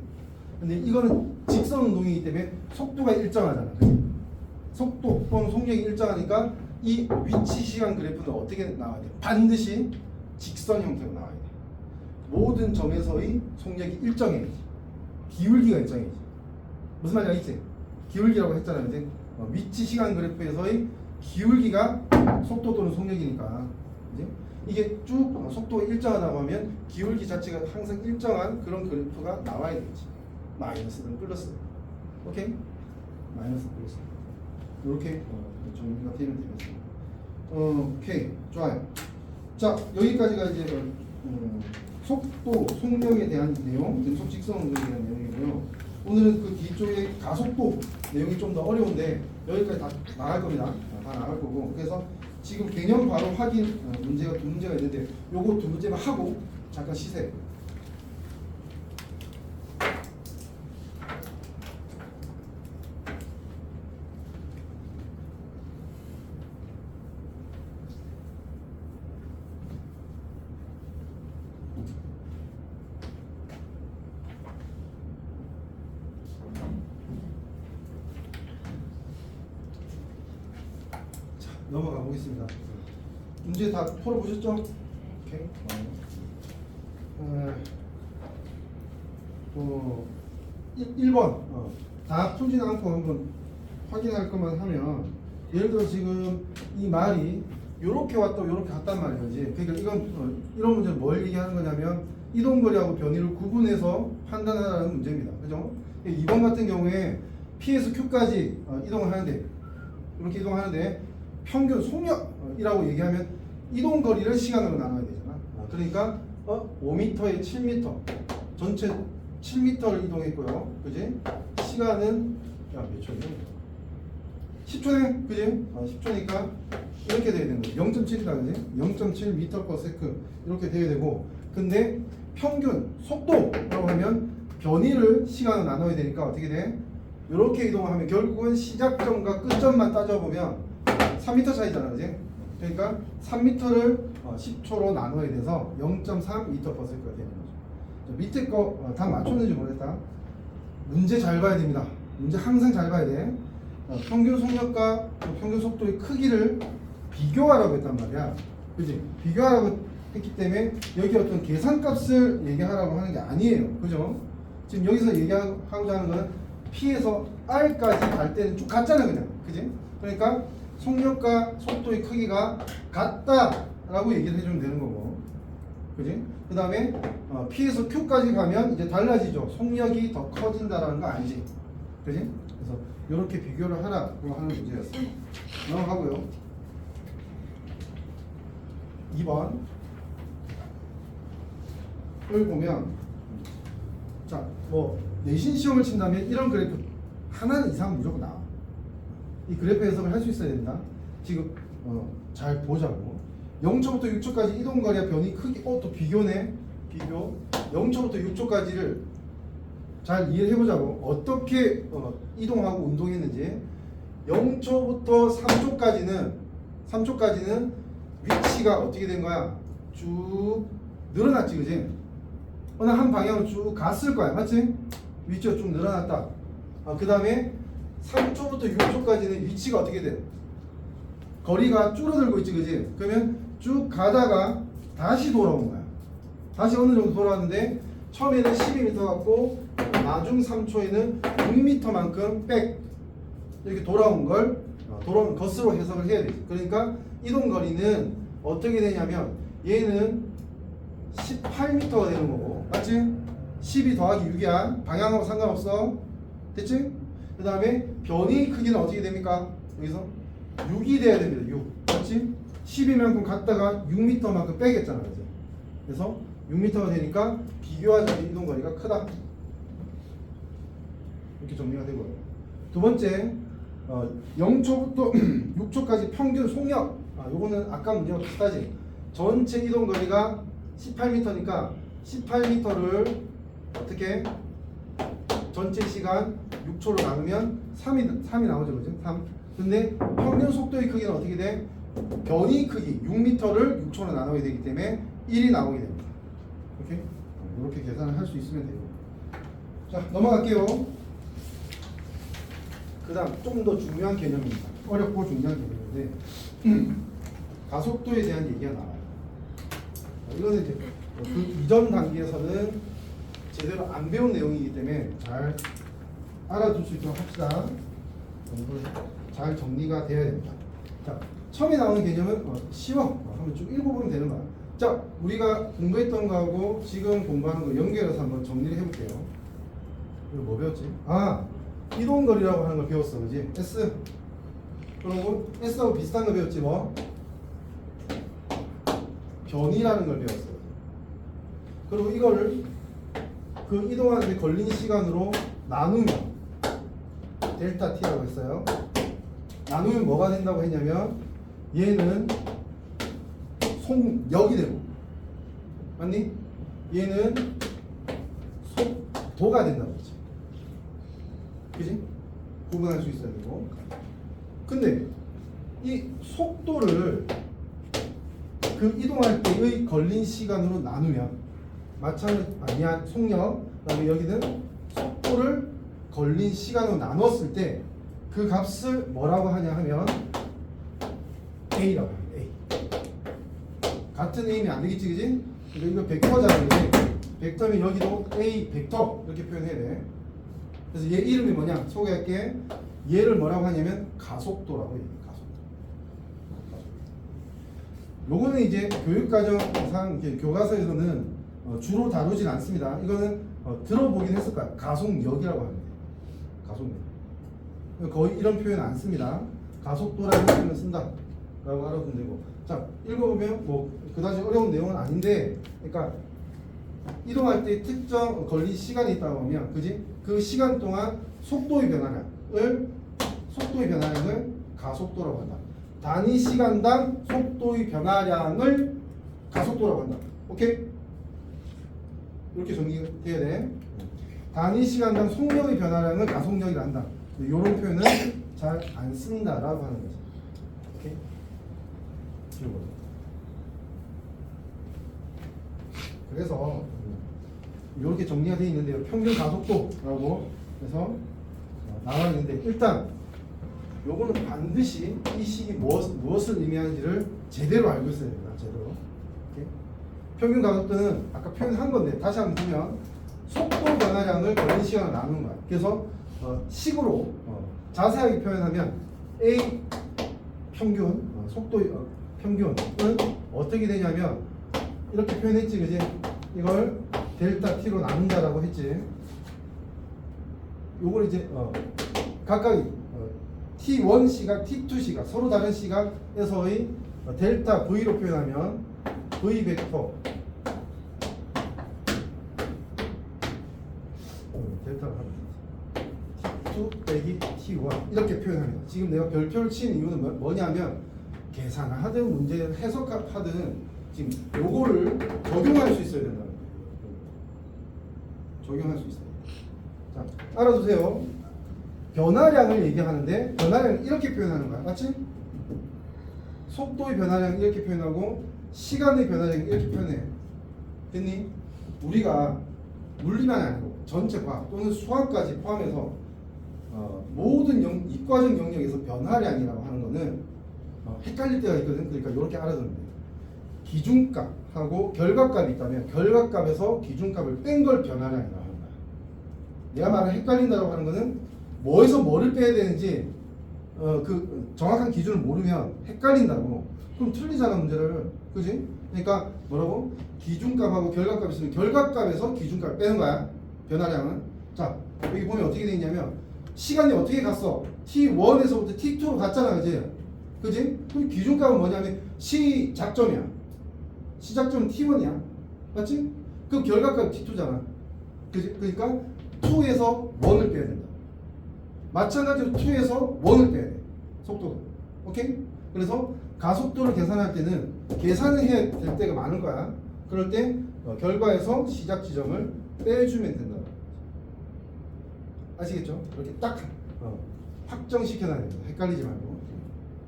근데 이거는 직선 운동이기 때문에 속도가 일정하잖아, 그지? 속도 또는 속력이 일정하니까 이 위치 시간 그래프는 어떻게 나와야 돼? 반드시 직선 형태로 나와야 돼. 모든 점에서의 속력이 일정해야지. 기울기가 일정해야지. 무슨 말인지 알겠지? 기울기라고 했잖아요. 이제 위치 시간 그래프에서의 기울기가 속도 또는 속력이니까. 이제 이게 쭉 속도가 일정하다고 하면 기울기 자체가 항상 일정한 그런 그래프가 나와야 되겠지. 마이너스든 플러스. 오케이? 마이너스 플러스. 이렇게 정리가 되면 되겠습니다. 오케이, 좋아요. 자, 여기까지가 이제 속도, 속력에 대한 내용, 등속 직선 운동에 대한 내용이고요. 오늘은 그 뒤쪽에 가속도 내용이 좀 더 어려운데 여기까지 다 나갈 겁니다. 다 나갈 거고. 그래서 지금 개념 바로 확인 문제가 두 문제가 있는데 요거 두 문제만 하고 잠깐 쉬세요. 넘어가 보겠습니다. 문제 다 풀어보셨죠? 오케이. 1번 다 풀진 않고 한번 확인할 것만 하면 예를 들어 지금 이 말이 요렇게 왔다 요렇게 갔단 말이지. 그러니까 이건 이런 문제는 뭘 얘기하는 거냐면 이동거리하고 변이를 구분해서 판단하라는 문제입니다. 그죠? 2번 같은 경우에 P에서 Q까지 이동을 하는데 이렇게 이동하는데 평균 속력이라고 얘기하면 이동 거리를 시간으로 나눠야 되잖아. 그러니까 5m에 7m 전체 7m를 이동했고요. 그지? 시간은 몇 초냐? 10초네. 그지? 10초니까 이렇게 돼야 되는 거지. 0.7이다. 그지? 0.7m/s 이렇게 돼야 되고, 근데 평균 속도라고 하면 변이를 시간으로 나눠야 되니까 어떻게 돼? 이렇게 이동을 하면 결국은 시작점과 끝점만 따져보면 3m 차이잖아. 그지? 그러니까 3m를 10초로 나눠야 돼서 0.3m/s가 되는 거죠. 밑에 거 다 맞췄는지 모르겠다. 문제 잘 봐야 됩니다. 문제 항상 잘 봐야 돼. 평균 속력과 평균 속도의 크기를 비교하라고 했단 말이야. 그지? 비교하라고 했기 때문에 여기 어떤 계산값을 얘기하라고 하는 게 아니에요. 그죠? 지금 여기서 얘기하고자 하는 거는 P에서 R까지 갈 때는 쭉 같잖아, 그냥. 그지? 그러니까 속력과 속도의 크기가 같다라고 얘기를 해주면 되는 거고. 그지? 그 다음에 P에서 Q까지 가면 이제 달라지죠. 속력이 더 커진다라는 거 알지? 그지? 그래서 이렇게 비교를 하라고 하는 문제였어요. 넘어가고요. 2번 을 보면, 자, 뭐 내신 시험을 친다면 이런 그래프 하나는 이상 무조건 나와. 이 그래프 해석을 할 수 있어야 된다. 지금 잘 보자고. 0초부터 6초까지 이동거리와 변이 크기, 또 비교네. 비교. 0초부터 6초까지를 잘 이해를 해보자고. 어떻게 이동하고 운동했는지. 0초부터 3초까지는 위치가 어떻게 된 거야? 쭉 늘어났지, 그지? 어느 한 방향으로 쭉 갔을 거야, 맞지? 위치가 쭉 늘어났다. 그 다음에 3초부터 6초까지는 위치가 어떻게 돼? 거리가 줄어들고 있지, 그지? 그러면 쭉 가다가 다시 돌아온 거야. 다시 어느 정도 돌아왔는데 처음에는 12m 같고 나중 3초에는 6m만큼 백 이렇게 돌아온 것으로 해석을 해야 돼. 그러니까 이동 거리는 어떻게 되냐면 얘는 18m가 되는 거고, 맞지? 12 더하기 6이야. 방향하고 상관없어. 됐지? 그 다음에 변이 크기는 어떻게 됩니까? 여기서 6이 돼야 됩니다. 6. 맞지? 12만큼 갔다가 6m만큼 빼겠잖아. 그지? 그래서 6m가 되니까 비교하자면 이동거리가 크다. 이렇게 정리가 되고요. 두 번째, 0초부터 6초까지 평균 속력. 요거는 아까 문제와 비슷하지. 전체 이동거리가 18m니까 18m를 어떻게 전체 시간 6초로 나누면 3이 나오죠. 그죠? 3. 근데 평균 속도의 크기는 어떻게 돼? 변이 크기 6m를 6초로 나눠야 되기 때문에 1이 나오게 됩니다. 오케이? 이렇게 계산을 할 수 있으면 돼요. 자, 넘어갈게요. 그 다음 좀 더 중요한 개념입니다. 어렵고 중요한 개념인데 가속도에 대한 얘기가 나와요. 이거는 이제 그 이전 단계에서는 제대로 안 배운 내용이기 때문에 잘 알아둘 수 있도록 합시다. 잘 정리가 돼야 됩니다. 자, 처음에 나오는 개념은 쉬워. 한번 쭉 읽어보면 되는 거야. 자, 우리가 공부했던 거하고 지금 공부하는 거 연결해서 한번 정리를 해볼게요. 이거 뭐 배웠지? 이동거리라고 하는 걸 배웠어. 그지? S. 그리고 S하고 비슷한 거 배웠지 뭐? 변이라는 걸 배웠어요. 그리고 이거를 그 이동하는 데 걸린 시간으로 나누면 델타 T라고 했어요. 나누면 뭐가 된다고 했냐면 얘는 속력이 되고, 맞니? 얘는 속도가 된다고 했지. 그지? 구분할 수 있어야 되고. 근데 이 속도를 그 이동할 때의 걸린 시간으로 나누면 속력, 그다음에 여기는 속도를 걸린 시간으로 나눴을 때 그 값을 뭐라고 하냐 하면 A라고 합니다. A. 같은 A면 안 되겠지, 그지? 근데 이거 벡터잖아, 그지? 벡터면 여기도 A 벡터 이렇게 표현해야 돼. 그래서 얘 이름이 뭐냐? 소개할게. 얘를 뭐라고 하냐면 가속도라고 얘기해. 요거는 이제 교육과정상 교과서에서는 주로 다루진 않습니다. 이거는 들어보긴 했을 거야. 가속력이라고 합니다. 가속력. 거의 이런 표현 안 씁니다. 가속도라는 표현을 쓴다 라고 알아두면 되고, 자 읽어보면 뭐 그다지 어려운 내용은 아닌데, 그러니까 이동할 때 특정 걸린 시간이 있다고 하면, 그지? 그 시간 동안 속도의 변화량을 가속도라고 한다. 단위 시간당 속도의 변화량을 가속도라고 한다. 오케이? 이렇게 정리돼야 돼. 단위 시간당 속력의 변화량을 가속력이라 한다. 이런 표현은 잘 안 쓴다라고 하는 거지. 오케이? 그래서 이렇게 정리가 되어 있는데요. 평균 가속도라고 해서 나와 있는데, 일단 요거는 반드시 이 식이 무엇을 의미하는지를 제대로 알고 있어야 됩니다. 제대로. 오케이? 평균 가속도는 아까 표현한 건데, 다시 한번 보면 속도 변화량을 걸린 시간을 나누는 거야. 그래서 식으로 자세하게 표현하면 A 평균 속도 평균은 어떻게 되냐면 이렇게 표현했지, 그지? 이걸 델타 T로 나눈다라고 했지. 요걸 이제 각각 T1 시각, T2 시각, 서로 다른 시각에서의 델타 V로 표현하면 V 벡터 델타를 하면 T2 빼기 T1 이렇게 표현합니다. 지금 내가 별표를 친 이유는 뭐냐면, 계산을 하든 문제를 해석하든 지금 요거를 적용할 수 있어야 된다는 거예요. 적용할 수 있어요. 자, 알아두세요. 변화량을 얘기하는데 변화량을 이렇게 표현하는 거야. 맞지? 속도의 변화량 이렇게 표현하고 시간의 변화량 이렇게 표현해. 됐니? 우리가 물리만이 아니고 전체 과학 또는 수학까지 포함해서 모든 이과적 영역에서 변화량이라고 하는 거는 헷갈릴 때가 있거든. 그러니까 이렇게 알아두면 돼. 기준값하고 결과값이 있다면 결과값에서 기준값을 뺀 걸 변화량이라고 하는 거야. 내가 말을 헷갈린다고 하는 거는 뭐에서 뭐를 빼야 되는지 그 정확한 기준을 모르면 헷갈린다고. 그럼 틀리잖아 문제를. 그지? 그러니까 뭐라고? 기준값하고 결과값이 있으면 결과값에서 기준값을 빼는 거야. 변화량은. 자, 여기 보면 어떻게 돼 있냐면 시간이 어떻게 갔어? T1에서부터 T2로 갔잖아. 그지? 그지? 그럼 기준값은 뭐냐면 시작점이야. 시작점은 T1이야. 맞지? 그럼 결과값은 T2잖아. 그지? 그러니까 2에서 1을 빼야 된다. 마찬가지로 2에서 1을 빼야 돼. 속도도. 오케이? 그래서 가속도를 계산할 때는 계산을 해야 될 때가 많을 거야. 그럴 때 결과에서 시작 지점을 빼주면 된다. 아시겠죠? 이렇게 딱 확정시켜놔야 됩니다. 헷갈리지 말고.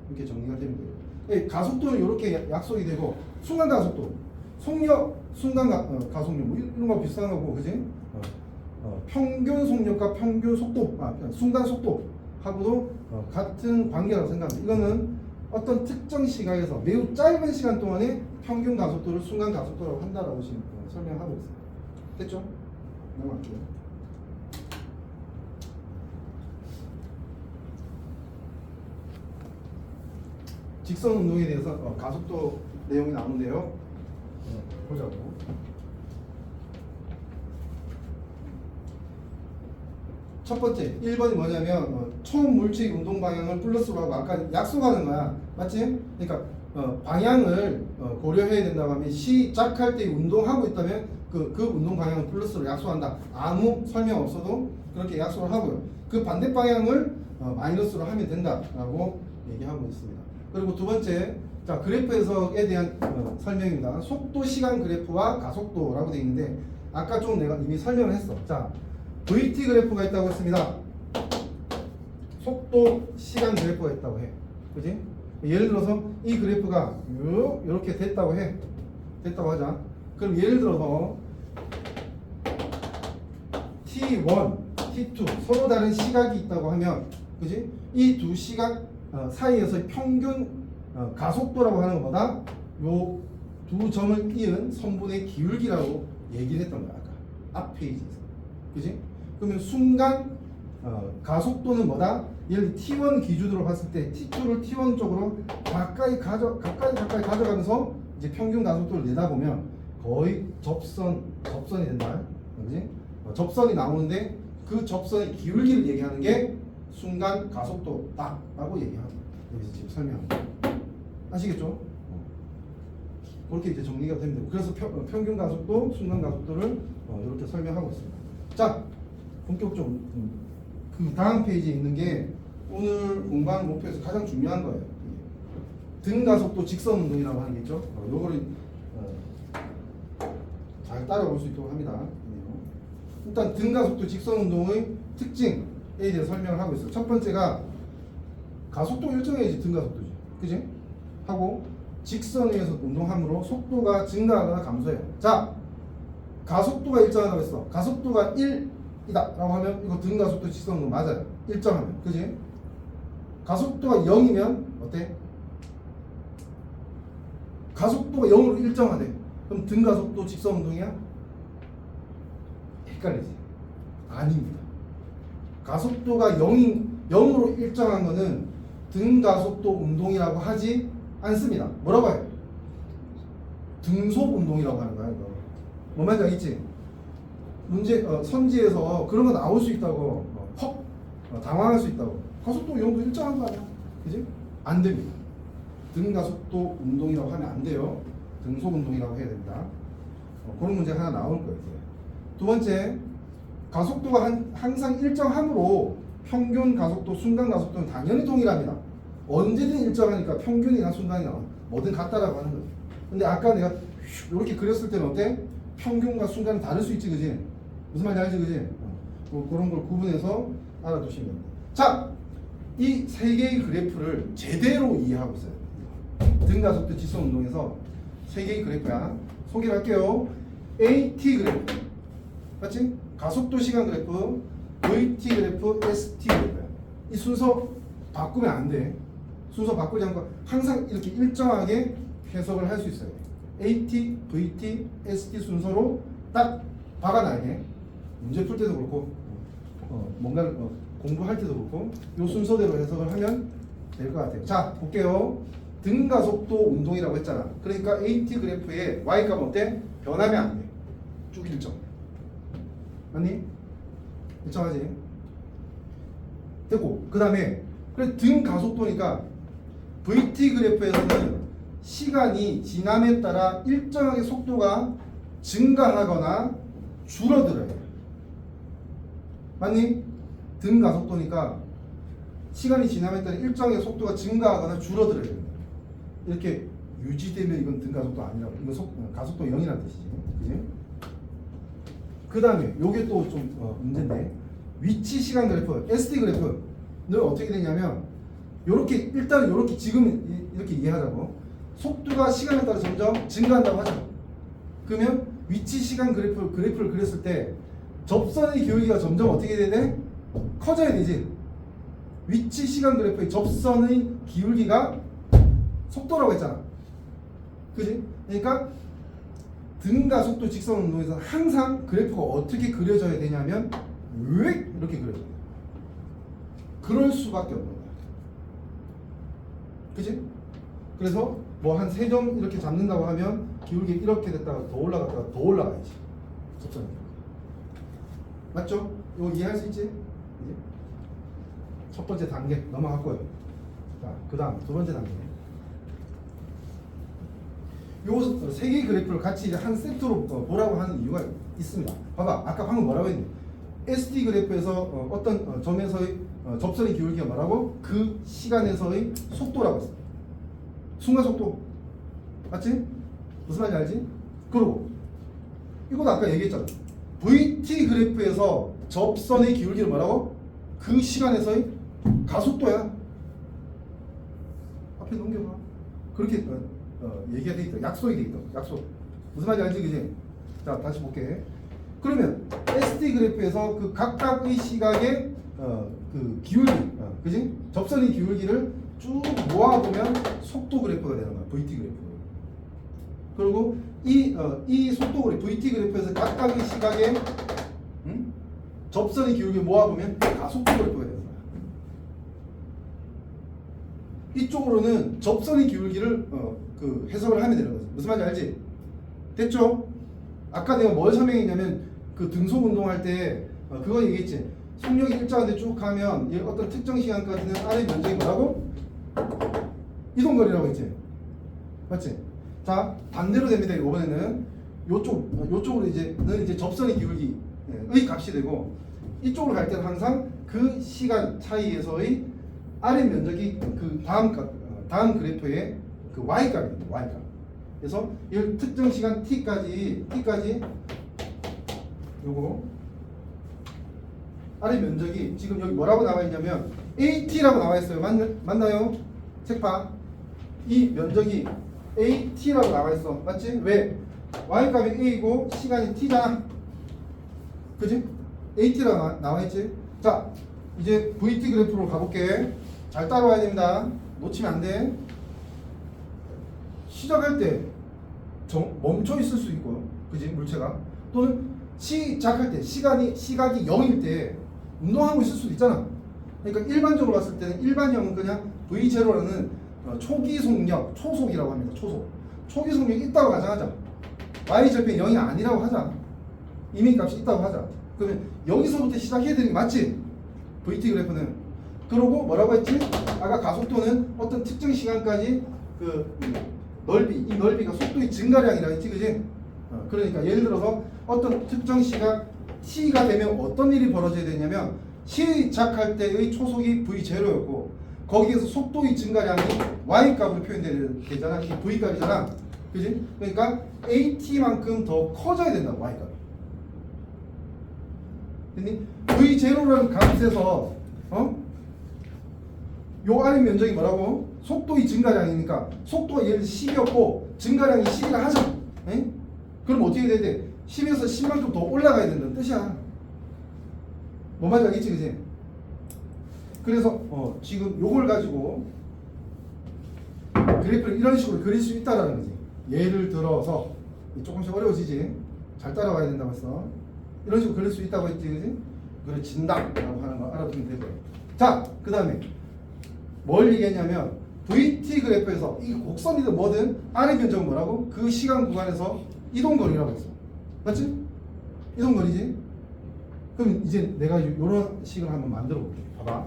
이렇게 정리가 되면 돼요. 가속도는 이렇게 약속이 되고, 순간 가속도, 속력, 순간 가속력 뭐 이런 거 비슷한 거고, 그지? 평균 속력과 평균 속도, 순간 속도하고도 같은 관계라고 생각합니다. 이거는 어떤 특정 시각에서 매우 짧은 시간 동안에 평균 가속도를 순간 가속도라고 한다라고 지금 설명하고 있어요. 됐죠? 넘어갈게요. 직선 운동에 대해서 가속도 내용이 나오는데요. 보자고. 첫 번째 1번이 뭐냐면 총 물체의 운동 방향을 플러스로 하고 아까 약속하는 거야. 맞지? 그러니까 방향을 고려해야 된다고 하면 시작할 때 운동하고 있다면 그 운동 방향을 플러스로 약속한다. 아무 설명 없어도 그렇게 약속을 하고요. 그 반대 방향을 마이너스로 하면 된다라고 얘기하고 있습니다. 그리고 두 번째, 자 그래프 해석에 대한 설명입니다. 속도 시간 그래프와 가속도라고 되어 있는데 아까 좀 내가 이미 설명을 했어. 자 VT 그래프가 있다고 했습니다. 속도 시간 그래프가 있다고 해. 그지? 예를 들어서 이 그래프가 이렇게 됐다고 해. 됐다고 하자. 그럼 예를 들어서 T1, T2 서로 다른 시각이 있다고 하면, 그지? 이 두 시각 사이에서 평균 가속도라고 하는 것보다 요 두 점을 이은 선분의 기울기라고 얘기를 했던 거야. 아까 앞 페이지에서. 그지? 그러면 순간 가속도는 뭐다? 예를 들어 T1 기준으로 봤을 때 T2를 T1 쪽으로 가까이 가져가면서 이제 평균 가속도를 내다보면 거의 접선이 된다. 그지? 접선이 나오는데 그 접선의 기울기를 얘기하는 게 순간 가속도다라고 얘기합니다. 여기서 지금 설명. 아시겠죠? 그렇게 이제 정리가 됩니다. 그래서 평균 가속도, 순간 가속도를 이렇게 설명하고 있습니다. 자, 본격적으로 그 다음 페이지에 있는 게 오늘 공부하는 목표에서 가장 중요한 거예요. 등 가속도 직선 운동이라고 하는 게 있죠. 요거를 잘 따라올 수 있도록 합니다. 일단 등 가속도 직선 운동의 특징에 대해서 설명을 하고 있어요. 첫 번째가 가속도 일정해야지 등 가속도지, 그지? 하고 직선에 의해서 운동함으로 속도가 증가하거나 감소해요. 자, 가속도가 일정하다고 했어. 가속도가 1이다 라고 하면 이거 등 가속도 직선 운동 맞아요. 일정하면, 그지? 가속도가 0이면 어때? 가속도가 0으로 일정하대. 그럼 등 가속도 직선 운동이야? 헷갈리지? 아닙니다. 가속도가 0으로 일정한 거는 등 가속도 운동이라고 하지 않습니다. 뭐라고 해요? 등속 운동이라고 하는 거야. 이거. 뭔 말인지 알겠지? 문제 선지에서 그런 거 나올 수 있다고 당황할 수 있다고. 가속도 0도 일정한 거 아니야? 그지? 안 됩니다. 등 가속도 운동이라고 하면 안 돼요. 등속 운동이라고 해야 됩니다. 그런 문제 하나 나올 거예요. 두 번째, 가속도가 항상 일정함으로 평균 가속도, 순간 가속도는 당연히 동일합니다. 언제든 일정하니까 평균이나 순간이나 뭐든 같다라고 하는 거예요. 근데 아까 내가 이렇게 그렸을 때는 어때? 평균과 순간은 다를 수 있지, 그지? 무슨 말인지 알지, 그지? 그런 걸 구분해서 알아두시면 됩니다. 자, 이 세 개의 그래프를 제대로 이해하고 있어요. 등 가속도 직선 운동에서 세 개의 그래프야. 소개를 할게요. AT 그래프, 맞지? 가속도 시간 그래프, VT 그래프, ST 그래프야. 이 순서 바꾸면 안 돼. 순서 바꾸지 않고 항상 이렇게 일정하게 해석을 할 수 있어요. AT, VT, ST 순서로 딱 박아놔야 돼. 문제 풀 때도 그렇고 뭔가를 공부할 때도 그렇고 이 순서대로 해석을 하면 될 것 같아요. 자, 볼게요. 등 가속도 운동이라고 했잖아. 그러니까 AT 그래프의 Y값 어때? 변하면 안 돼. 쭉 일정. 맞니? 일정하지? 됐고, 그 다음에 그래 등 가속도니까 VT 그래프에서는 시간이 지남에 따라 일정하게 속도가 증가하거나 줄어들어요. 맞니? 등 가속도니까 시간이 지남에 따라 일정하게 속도가 증가하거나 줄어들어요. 이렇게 유지되면 이건 등 가속도 아니라고. 이건 가속도 0이라는 뜻이지. 그지? 그 다음에 요게 또 좀 문제인데, 위치 시간 그래프, ST 그래프는 어떻게 되냐면 요렇게 일단 요렇게 지금 이렇게 이해하자고. 속도가 시간에 따라 점점 증가한다고 하자. 그러면 위치 시간 그래프를 그렸을 때 접선의 기울기가 점점 어떻게 되네? 커져야 되지. 위치 시간 그래프의 접선의 기울기가 속도라고 했잖아. 그지? 그러니까 등 가속도 직선 운동에서 항상 그래프가 어떻게 그려져야 되냐면 왜 이렇게 그려져요. 그럴 수밖에 없는 거야. 그지? 그래서 뭐 한 3점 이렇게 잡는다고 하면 기울기 이렇게 됐다가 더 올라갔다가 더 올라가야지. 접선이. 맞죠? 이거 이해할 수 있지? 첫 번째 단계 넘어갔고요. 자, 그 다음 두 번째 단계. 요 세 개의 그래프를 같이 이제 한 세트로 보라고 하는 이유가 있습니다. 봐봐, 아까 방금 뭐라고 했니? ST 그래프에서 어떤 점에서의 접선의 기울기가 뭐라고? 그 시간에서의 속도라고 했어. 순간 속도. 맞지? 무슨 말인지 알지? 그리고 이것도 아까 얘기했잖아. VT 그래프에서 접선의 기울기를 뭐라고? 그 시간에서의 가속도야. 앞에 넘겨봐. 그렇게 얘기가 돼 있다. 약속이 돼 있다. 약속. 무슨 말인지 알지, 그지? 자, 다시 볼게. 그러면 ST 그래프에서 그 각각의 시각의 그 기울기, 그지? 접선의 기울기를 쭉 모아보면 속도 그래프가 되는 거야. VT 그래프. 그리고 이 속도 그래프, VT 그래프에서 각각의 시각의 접선의 기울기를 모아보면 가속도 그래프가 되는 거야. 이쪽으로는 접선의 기울기를 그 해석을 하면 되는 거지. 무슨 말인지 알지? 됐죠? 아까 내가 뭘 설명했냐면 그 등속 운동할 때 그거 얘기했지. 속력이 일정한데 쭉 가면 어떤 특정 시간까지는 R의 면적이 뭐라고? 이동거리라고 했지? 맞지? 자, 반대로 됩니다. 이번에는 요쪽으로 이제 접선의 기울기의 값이 되고, 이쪽으로 갈 때는 항상 그 시간 차이에서의 아랫 면적이 그 다음 그래프의 그 y값입니다. y값. 그래서 이 특정 시간 t까지 요거 아래 면적이 지금 여기 뭐라고 나와 있냐면 AT라고 나와 있어요. 맞나요? 책봐. 이 면적이 AT라고 나와 있어. 맞지? 왜? Y값이 A고 시간이 T잖아. 그지? AT라고 나와 있지? 자, 이제 VT 그래프로 가볼게. 잘 따라와야 됩니다. 놓치면 안 돼. 시작할 때 멈춰 있을 수 있고요. 그지? 물체가. 또는 시작할 때 시각이 0일 때 운동하고 있을 수도 있잖아. 그러니까 일반적으로 봤을 때는 일반형은 그냥 V0라는 초기 속력, 초속이라고 합니다. 초기 속력이 있다고 가정하자. Y절편 0이 아니라고 하자. 이미 값이 있다고 하자. 그러면 여기서부터 시작해야 되는 게 맞지? VT 그래프는. 그러고 뭐라고 했지? 아까 가속도는 어떤 특정 시간까지 그 이 넓이가 속도의 증가량이라고 했지, 그지? 그러니까 예를 들어서 어떤 특정 시간 t가 되면 어떤 일이 벌어져야 되냐면 시작할 때의 초속이 v0였고 거기에서 속도의 증가량이 y값으로 표현되잖아. 이게 v값이잖아. 그지? 그러니까 at만큼 더 커져야 된다. y값이. v0라는 값에서 요 아래 면적이 뭐라고? 속도의 증가량이니까 속도가 예를 들어 10이었고 증가량이 10이라 하자. 에? 그럼 어떻게 돼야 돼? 10에서 10만큼 더 올라가야 된다는 뜻이야. 뭔 말인지 알겠지, 그지? 그래서 지금 요걸 가지고 그래프를 이런 식으로 그릴 수 있다라는 거지. 예를 들어서 조금씩 어려워지지. 잘 따라와야 된다고 했어. 이런 식으로 그릴 수 있다고 했지, 그지? 그려진다라고 하는 거 알아두면 되고요. 자, 그 다음에 뭘 얘기했냐면 VT 그래프에서 이 곡선이든 뭐든 아래 면적은 뭐라고? 그 시간 구간에서 이동거리라고 했어. 맞지? 이동거리지? 그럼 이제 내가 이런 식을 한번 만들어 볼게. 봐봐.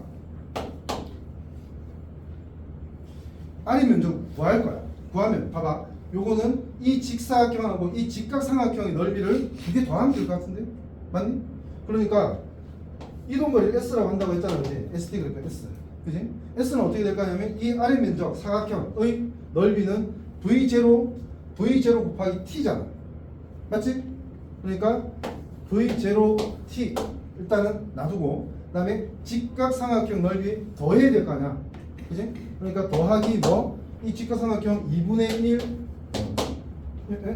아래 면적 구할 거야. 구하면 봐봐. 요거는 이 직사각형하고 이 직각삼각형의 넓이를 두 개 더하면 될 것 같은데? 맞니? 그러니까 이동거리를 S라고 한다고 했잖아. 그지? ST 그래프 S. 그지? S는 어떻게 될까 하면 이 아래 면적 사각형의 넓이는 V0 곱하기 T잖아. 맞지? 그러니까 V0T 일단은 놔두고 그 다음에 직각삼각형 넓이 더해야 될 거 아니야. 그지? 그러니까 더하기 이 직각삼각형 2분의 1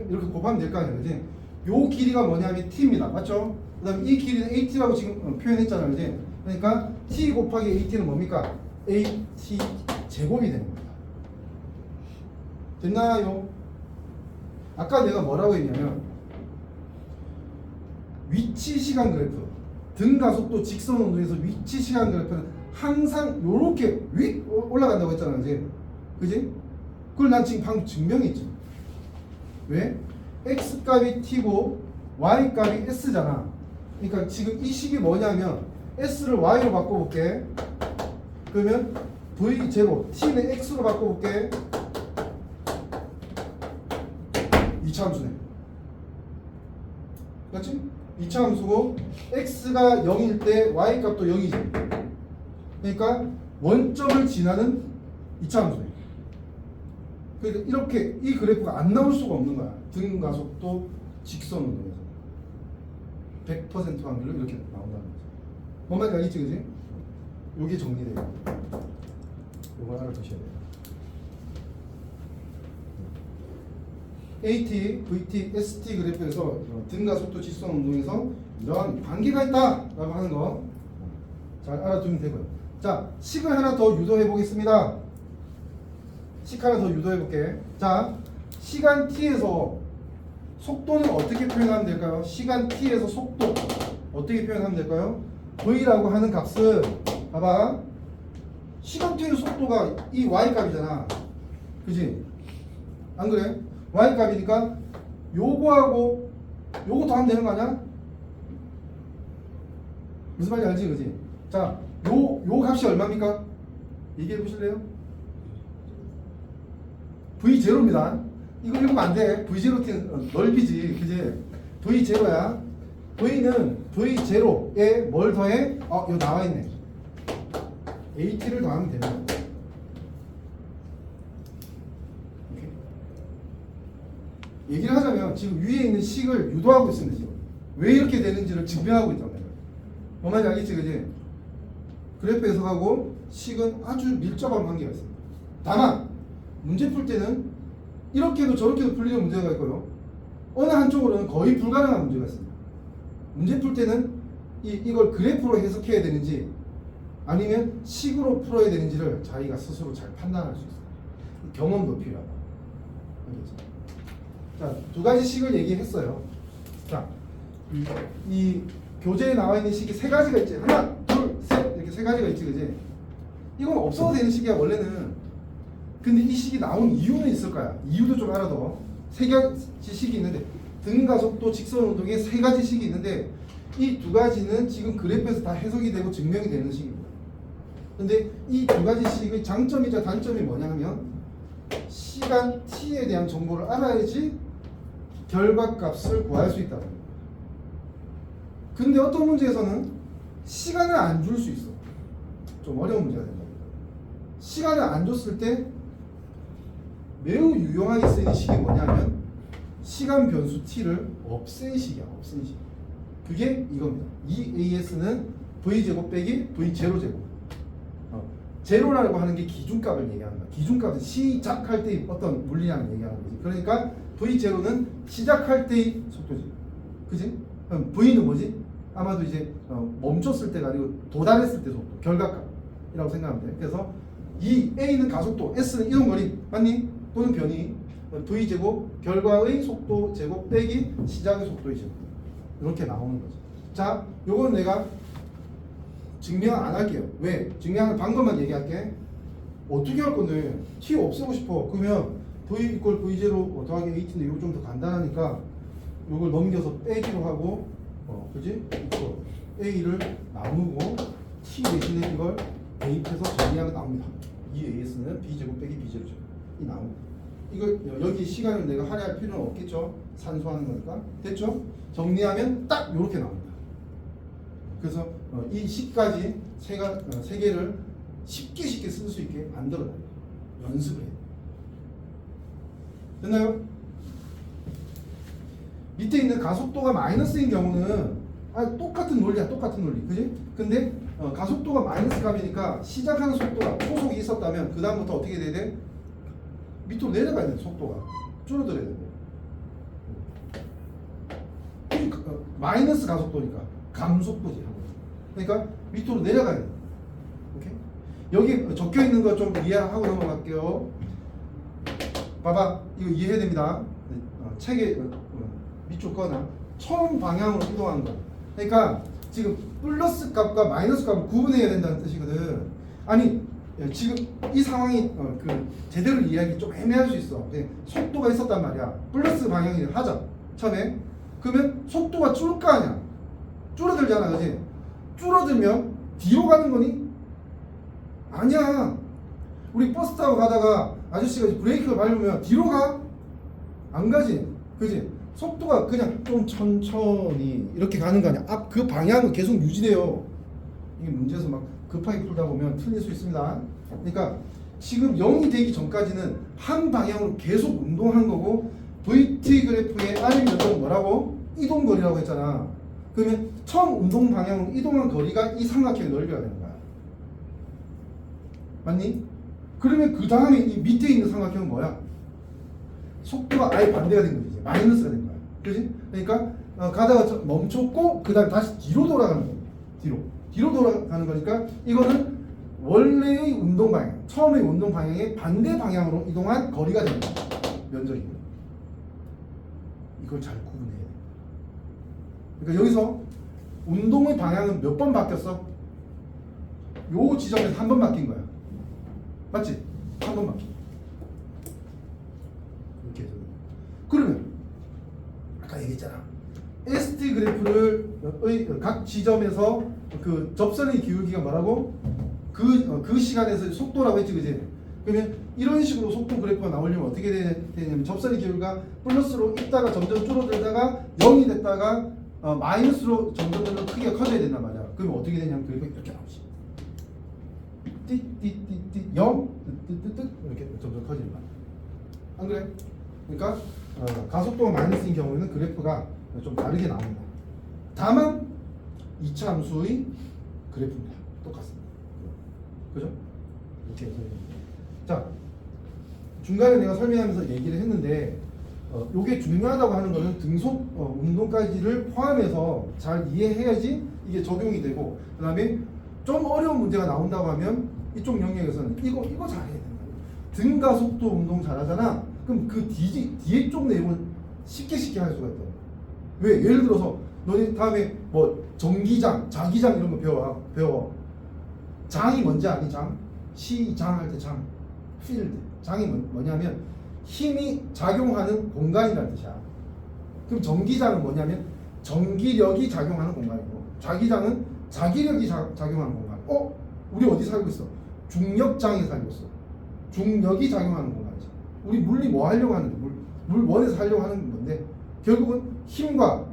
이렇게 곱하면 될 거 아니야. 그지? 요 길이가 뭐냐면 T입니다. 맞죠? 그 다음에 이 길이는 AT라고 지금 표현했잖아. 그지? 그러니까 T 곱하기 AT는 뭡니까? AT 제곱이 되는 겁니다. 됐나요? 아까 내가 뭐라고 했냐면 위치 시간 그래프 등가속도 직선 운동에서 위치 시간 그래프는 항상 요렇게 윗 올라간다고 했잖아. 그지? 그지? 그걸 난 지금 방금 증명했지. 왜? X값이 T고 Y값이 S잖아. 그러니까 지금 이 식이 뭐냐면 S를 Y로 바꿔볼게. 그러면 V0 T는 X로 바꿔볼게. 이차함수네. 맞지? 이차함수고 X가 0일 때 Y값도 0이지. 그러니까 원점을 지나는 이차함수네. 그러니까 이렇게 이 그래프가 안 나올 수가 없는 거야. 등가속도 직선 운동에서 100% 확률로 이렇게 나온다는 거지. 뭔 말인지 알겠지, 그지? 요게 정리돼요. 요걸 알아두셔야 돼요. AT, VT, ST 그래프에서 등가속도 직선 운동에서 이러한 관계가 있다라고 하는 거 잘 알아두면 되고요. 자, 식을 하나 더 유도해 보겠습니다. 식 하나 더 유도해 볼게. 자, 시간 t에서 속도는 어떻게 표현하면 될까요? 시간 t에서 속도 어떻게 표현하면 될까요? v라고 하는 값은 봐봐. 시간 t의 속도가 이 y값이잖아. 그지? 안 그래? y값이니까 요거하고 요거 더하면 되는 거 아니야? 무슨 말인지 알지? 그지? 자, 요 값이 얼마입니까? 얘기해 보실래요? V0입니다. 이거 읽으면 안 돼. V0 넓이지. 그지? V0야. V는 V0에 뭘 더해? 이거 나와 있네. AT를 더하면 됩니다. 오케이. 얘기를 하자면 지금 위에 있는 식을 유도하고 있습니다. 지금. 왜 이렇게 되는지를 증명하고 있단 말이야. 뭔 말인지 알겠지? 그지? 그래프 해석하고 식은 아주 밀접한 관계가 있습니다. 다만 문제 풀 때는 이렇게도 저렇게도 풀리는 문제가 있고요. 어느 한쪽으로는 거의 불가능한 문제가 있습니다. 문제 풀 때는 이걸 그래프로 해석해야 되는지 아니면 식으로 풀어야 되는지를 자기가 스스로 잘 판단할 수 있어요. 경험도 필요하다. 알겠죠? 자, 두 가지 식을 얘기했어요. 자, 이 교재에 나와 있는 식이 세 가지가 있지. 하나, 둘, 셋 이렇게 세 가지가 있지, 그지? 이건 없어도 되는 식이야 원래는. 근데 이 식이 나온 이유는 있을 거야. 이유도 좀 알아둬. 세 가지 식이 있는데 등가속도, 직선운동에 세 가지 식이 있는데 이 두 가지는 지금 그래프에서 다 해석이 되고 증명이 되는 식이고요. 근데 이 두 가지 식의 장점이자 단점이 뭐냐 하면 시간 t에 대한 정보를 알아야지 결과값을 구할 수 있다는 거예요. 근데 어떤 문제에서는 시간을 안 줄 수 있어. 좀 어려운 문제가 된다. 시간을 안 줬을 때 매우 유용하게 쓰이는 식이 뭐냐면 시간 변수 t를 없앤 식이야. 없앤 식. 그게 이겁니다. 이 AS는 V제곱 빼기 V0제곱. 제로라고 하는 게 기준값을 얘기하는 거야. 기준값은 시작할 때의 어떤 물리량을 얘기하는 거지. 그러니까 V0는 시작할 때의 속도지. 그지? 그럼 V는 뭐지? 아마도 이제 멈췄을 때가 아니고 도달했을 때 속도. 결과값이라고 생각하면 돼. 그래서 이 A는 가속도, S는 이동거리. 맞니? 또는 변이. V제곱 결과의 속도 제곱 빼기 시작의 속도의 제곱. 이렇게 나오는 거죠. 자, 요건 내가 증명 안 할게요. 왜? 증명하는 방법만 얘기할게. 어떻게 할 건데? T 없애고 싶어. 그러면 V 이퀄 V0 더하기 AT인데 이거 좀 더 간단하니까 요걸 넘겨서 빼기로 하고 그지? 이거 A를 나누고 T 대신에 이걸 대입해서 정리하면 나옵니다. 이 AS는 B제곱 빼기 B제곱제곱 이 나옵니다. 이거 여기 시간을 내가 할애할 필요는 없겠죠? 산수하는 거니까. 됐죠? 정리하면 딱 이렇게 나옵니다. 그래서 이 식까지 세 개를 쉽게 쓸 수 있게 만들어놔요. 연습을 해요. 됐나요? 밑에 있는 가속도가 마이너스인 경우는 똑같은 논리야. 똑같은 논리. 그지? 근데 가속도가 마이너스 값이니까 시작하는 속도가 초속이 있었다면 그 다음부터 어떻게 돼야 돼? 밑으로 내려가야 돼. 속도가 줄어들어야 돼. 마이너스 가속도니까 감속도지. 그러니까 밑으로 내려가야 돼. 오케이? 여기 적혀 있는 거 좀 이해하고 넘어갈게요. 봐봐, 이거 이해해야 됩니다. 책에 밑줄 거나 처음 방향으로 이동하는 거. 그러니까 지금 플러스 값과 마이너스 값을 구분해야 된다는 뜻이거든. 아니 지금 이 상황이 제대로 이해하기 좀 애매할 수 있어. 속도가 있었단 말이야. 플러스 방향이 하자. 처음에. 그러면 속도가 줄을 거 아니야. 줄어들잖아, 그지? 줄어들면 뒤로 가는 거니? 아니야. 우리 버스 타고 가다가 아저씨가 브레이크를 밟으면 뒤로 가? 안 가지, 그지? 속도가 그냥 좀 천천히 이렇게 가는 거 아니야. 앞 그 방향은 계속 유지돼요. 이게 문제에서 막 급하게 풀다 보면 틀릴 수 있습니다. 그러니까 지금 0이 되기 전까지는 한 방향으로 계속 운동한 거고 VT 그래프의 R 면적은 뭐라고? 이동거리라고 했잖아. 그러면 처음 운동 방향으로 이동한 거리가 이 삼각형의 넓이가 되는 거야. 맞니? 그러면 그 다음에 이 밑에 있는 삼각형은 뭐야? 속도가 아예 반대가 된 거지. 마이너스가 된 거야. 그지? 그러니까 가다가 멈췄고 그 다음에 다시 뒤로 돌아가는 거야. 뒤로 돌아가는 거니까 이거는 원래의 운동 방향, 처음의 운동 방향의 반대 방향으로 이동한 거리가 됩니다. 면적이고. 이걸 잘 구분해야 돼. 그러니까 여기서 운동의 방향은 몇 번 바뀌었어? 요 지점에서 한 번 바뀐 거야. 맞지? 한 번 바뀐. 이렇게 해서. 그러면 아까 얘기했잖아. ST 그래프를 각 지점에서 그 접선의 기울기가 뭐라고? 그 시간에서 속도라고 했지, 그지? 그러면 이런 식으로 속도 그래프가 나오려면 어떻게 되냐면 접선의 기울기가 플러스로 있다가 점점 줄어들다가 0이 됐다가 마이너스로 점점 크기가 커져야 된단 말이야. 그러면 어떻게 되냐면 그래프가 이렇게 나오지. 띠띠띠띠 0 뜨뜨뜨 이렇게 점점 커지는 거야. 안 그래? 그러니까 가속도가 마이너스인 경우에는 그래프가 좀 다르게 나옵니다. 다만 이차 함수의 그래프입니다. 똑같습니다. 그죠? 이렇게 해서 자, 중간에 내가 설명하면서 얘기를 했는데 요게 중요하다고 하는 거는 등속 운동까지를 포함해서 잘 이해해야지 이게 적용이 되고, 그 다음에 좀 어려운 문제가 나온다고 하면 이쪽 영역에서는 이거 잘해야 된다. 등가속도 운동 잘하잖아. 그럼 그 뒤에 쪽 내용을 쉽게 할 수가 있다. 왜? 예를 들어서 너네 다음에 뭐 정기장, 자기장 이런 거 배워. 장이 뭔지 아니? 장? 시장 할 때 장. 필드. 장이 뭐냐면 힘이 작용하는 공간이라는 뜻이야. 그럼 전기장은 뭐냐면 전기력이 작용하는 공간이고, 자기장은 자기력이 작용하는 공간. 우리 어디 살고 있어? 중력장에 살고 있어. 중력이 작용하는 공간이지. 우리 물리 뭐 하려고 하는데? 물원에서 하려고 하는 건데 결국은 힘과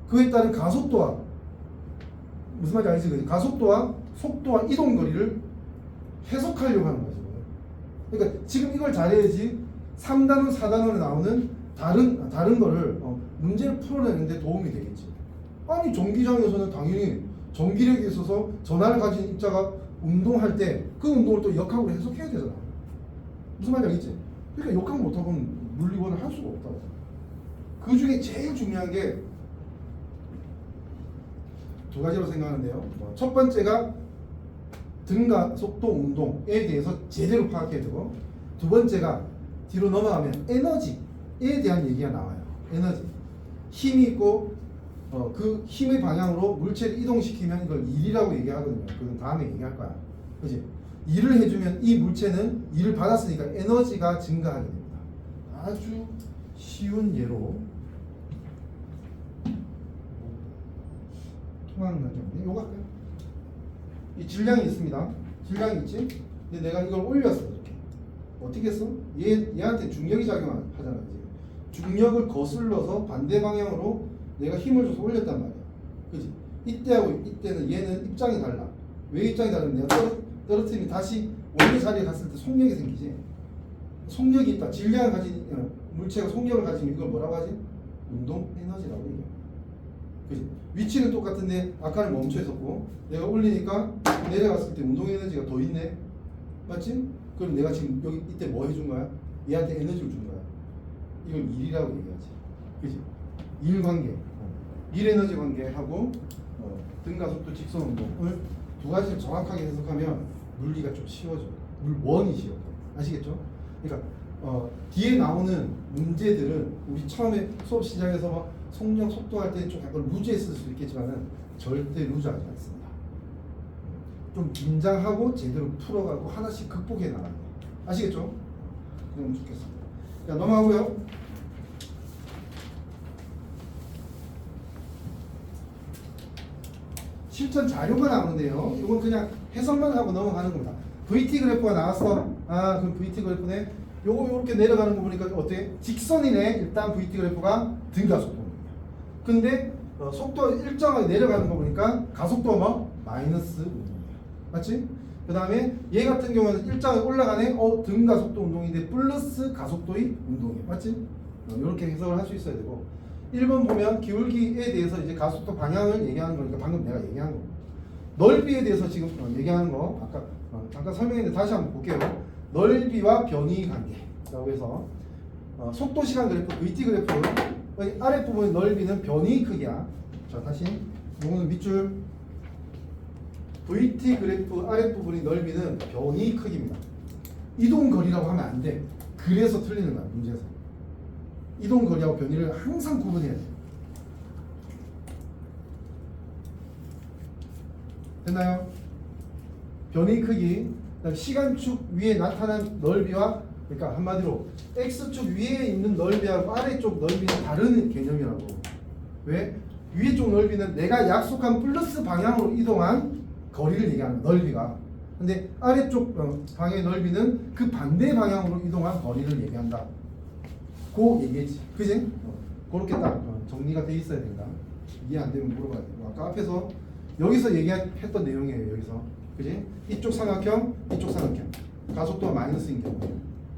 그에 따른 가속도와, 무슨 말인지 알지? 가속도와 속도와 이동 거리를 해석하려고 하는 거죠. 그러니까 지금 이걸 잘해야지 3단원, 4단원에 나오는 다른 거를 문제를 풀어내는데 도움이 되겠지. 아니 전기장에서는 당연히 전기력이 있어서 전하를 가진 입자가 운동할 때 그 운동을 또 역학으로 해석해야 되잖아. 무슨 말인지 알겠지? 그러니까 역학 못하고는 물리원을 할 수가 없다고. 그 중에 제일 중요한 게 두 가지로 생각하는데요. 첫 번째가 등가 속도 운동에 대해서 제대로 파악해야 되고, 두 번째가 뒤로 넘어가면 에너지에 대한 얘기가 나와요. 에너지. 힘이 있고 그 힘의 방향으로 물체를 이동시키면 이걸 일이라고 얘기하거든요. 그건 다음에 얘기할 거야. 그치? 일을 해주면 이 물체는 일을 받았으니까 에너지가 증가하게 됩니다. 아주 쉬운 예로 통하는 문제. 요거 할까요? 이 질량이 있습니다. 질량이 있지? 근데 내가 이걸 올렸어. 이렇게. 어떻게 했어? 얘한테 중력이 작용하잖아. 중력을 거슬러서 반대 방향으로 내가 힘을 줘서 올렸단 말이야. 그지? 이때하고 이때는 얘는 입장이 달라. 왜 입장이 다르면 내가 떨어뜨리면 다시 원래 자리에 갔을 때 속력이 생기지. 속력이 있다. 질량을 가진 물체가 속력을 가지면 이걸 뭐라고 하지? 운동 에너지라고 얘기해. 그지? 위치는 똑같은데 아까는 멈춰 있었고 내가 올리니까 내려갔을 때 운동 에너지가 더 있네. 맞지? 그럼 내가 지금 여기 이때 뭐 해준 거야? 얘한테 에너지를 준 거야. 이걸 일이라고 얘기하지. 그지? 일 관계. 일 에너지 관계하고 등가속도 직선 운동을 두 가지를 정확하게 해석하면 물리가 좀 쉬워져. 물원이 쉬워. 아시겠죠? 그러니까 뒤에 나오는 문제들은 우리 처음에 수업 시작에서 막 속력, 속도 할 때 좀 약간 루즈했을 수도 있겠지만은 절대 루즈하지 않습니다. 좀 긴장하고 제대로 풀어가고 하나씩 극복해 나가야 돼. 아시겠죠? 그러면 좋겠습니다. 자, 넘어가고요. 실전 자료가 나오는데요. 이건 그냥 해석만 하고 넘어가는 겁니다. VT 그래프가 나왔어. 그럼 VT 그래프네. 요거 요렇게 내려가는 거 보니까 어때? 직선이네. 일단 VT 그래프가 등가속도입니다. 근데 속도 일정하게 내려가는 거 보니까 가속도가 뭐? 마이너스 운동이야. 맞지? 그 다음에 얘 같은 경우는 일정하게 올라가네. 등가속도 운동인데 플러스 가속도의 운동이야. 맞지? 요렇게 해석을 할 수 있어야 되고, 1번 보면 기울기에 대해서 이제 가속도 방향을 얘기하는 거니까 방금 내가 얘기한 거. 넓이에 대해서 지금 얘기하는 거 아까 잠깐 설명했는데 다시 한번 볼게요. 넓이와 변이 관계라고 해서 속도 시간 그래프 VT 그래프 아랫부분의 넓이는 변이 크기야. 자, 다시 요거는 밑줄 VT 그래프 아랫부분의 넓이는 변이 크기입니다. 이동 거리라고 하면 안 돼. 그래서 틀리는 거야, 문제에서. 이동 거리하고 변이를 항상 구분해야 돼. 됐나요? 변이 크기, 그다음 시간축 위에 나타난 넓이와, 그러니까 한마디로 X축 위에 있는 넓이하고 아래쪽 넓이는 다른 개념이라고. 왜? 위에 쪽 넓이는 내가 약속한 플러스 방향으로 이동한 거리를 얘기하는 거야, 넓이가. 근데 아래쪽 방향의 넓이는 그 반대 방향으로 이동한 거리를 얘기한다. 그 얘기지, 그지? 그렇게 딱 정리가 돼 있어야 된다. 이해 안 되면 물어봐야 되고, 아까 앞에서 여기서 얘기했던 내용이에요. 여기서, 그지? 이쪽 삼각형, 이쪽 삼각형. 가속도가 마이너스인 경우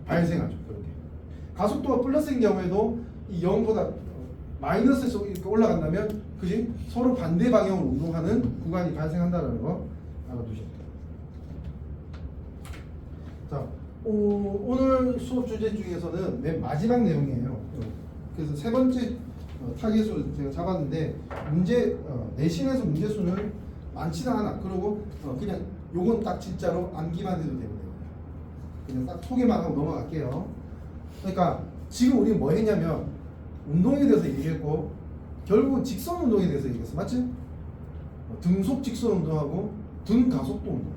발생하죠. 그렇게. 가속도가 플러스인 경우에도 이 0보다 마이너스에서 이렇게 올라간다면, 그지? 서로 반대 방향으로 운동하는 구간이 발생한다는 거 알아두셔야 돼요. 자, 오늘 수업 주제 중에서는 맨 마지막 내용이에요. 그래서 세 번째 타겟으로 제가 잡았는데, 문제 내신에서 문제 수는 많지는 않아. 그리고 그냥 요건 딱 진짜로 암기만 해도 되거든요. 그냥 딱 소개만 하고 넘어갈게요. 그러니까 지금 우리 뭐 했냐면 운동에 대해서 얘기했고, 결국 직선 운동에 대해서 얘기했어. 맞지? 등속 직선 운동하고 등 가속도 운동.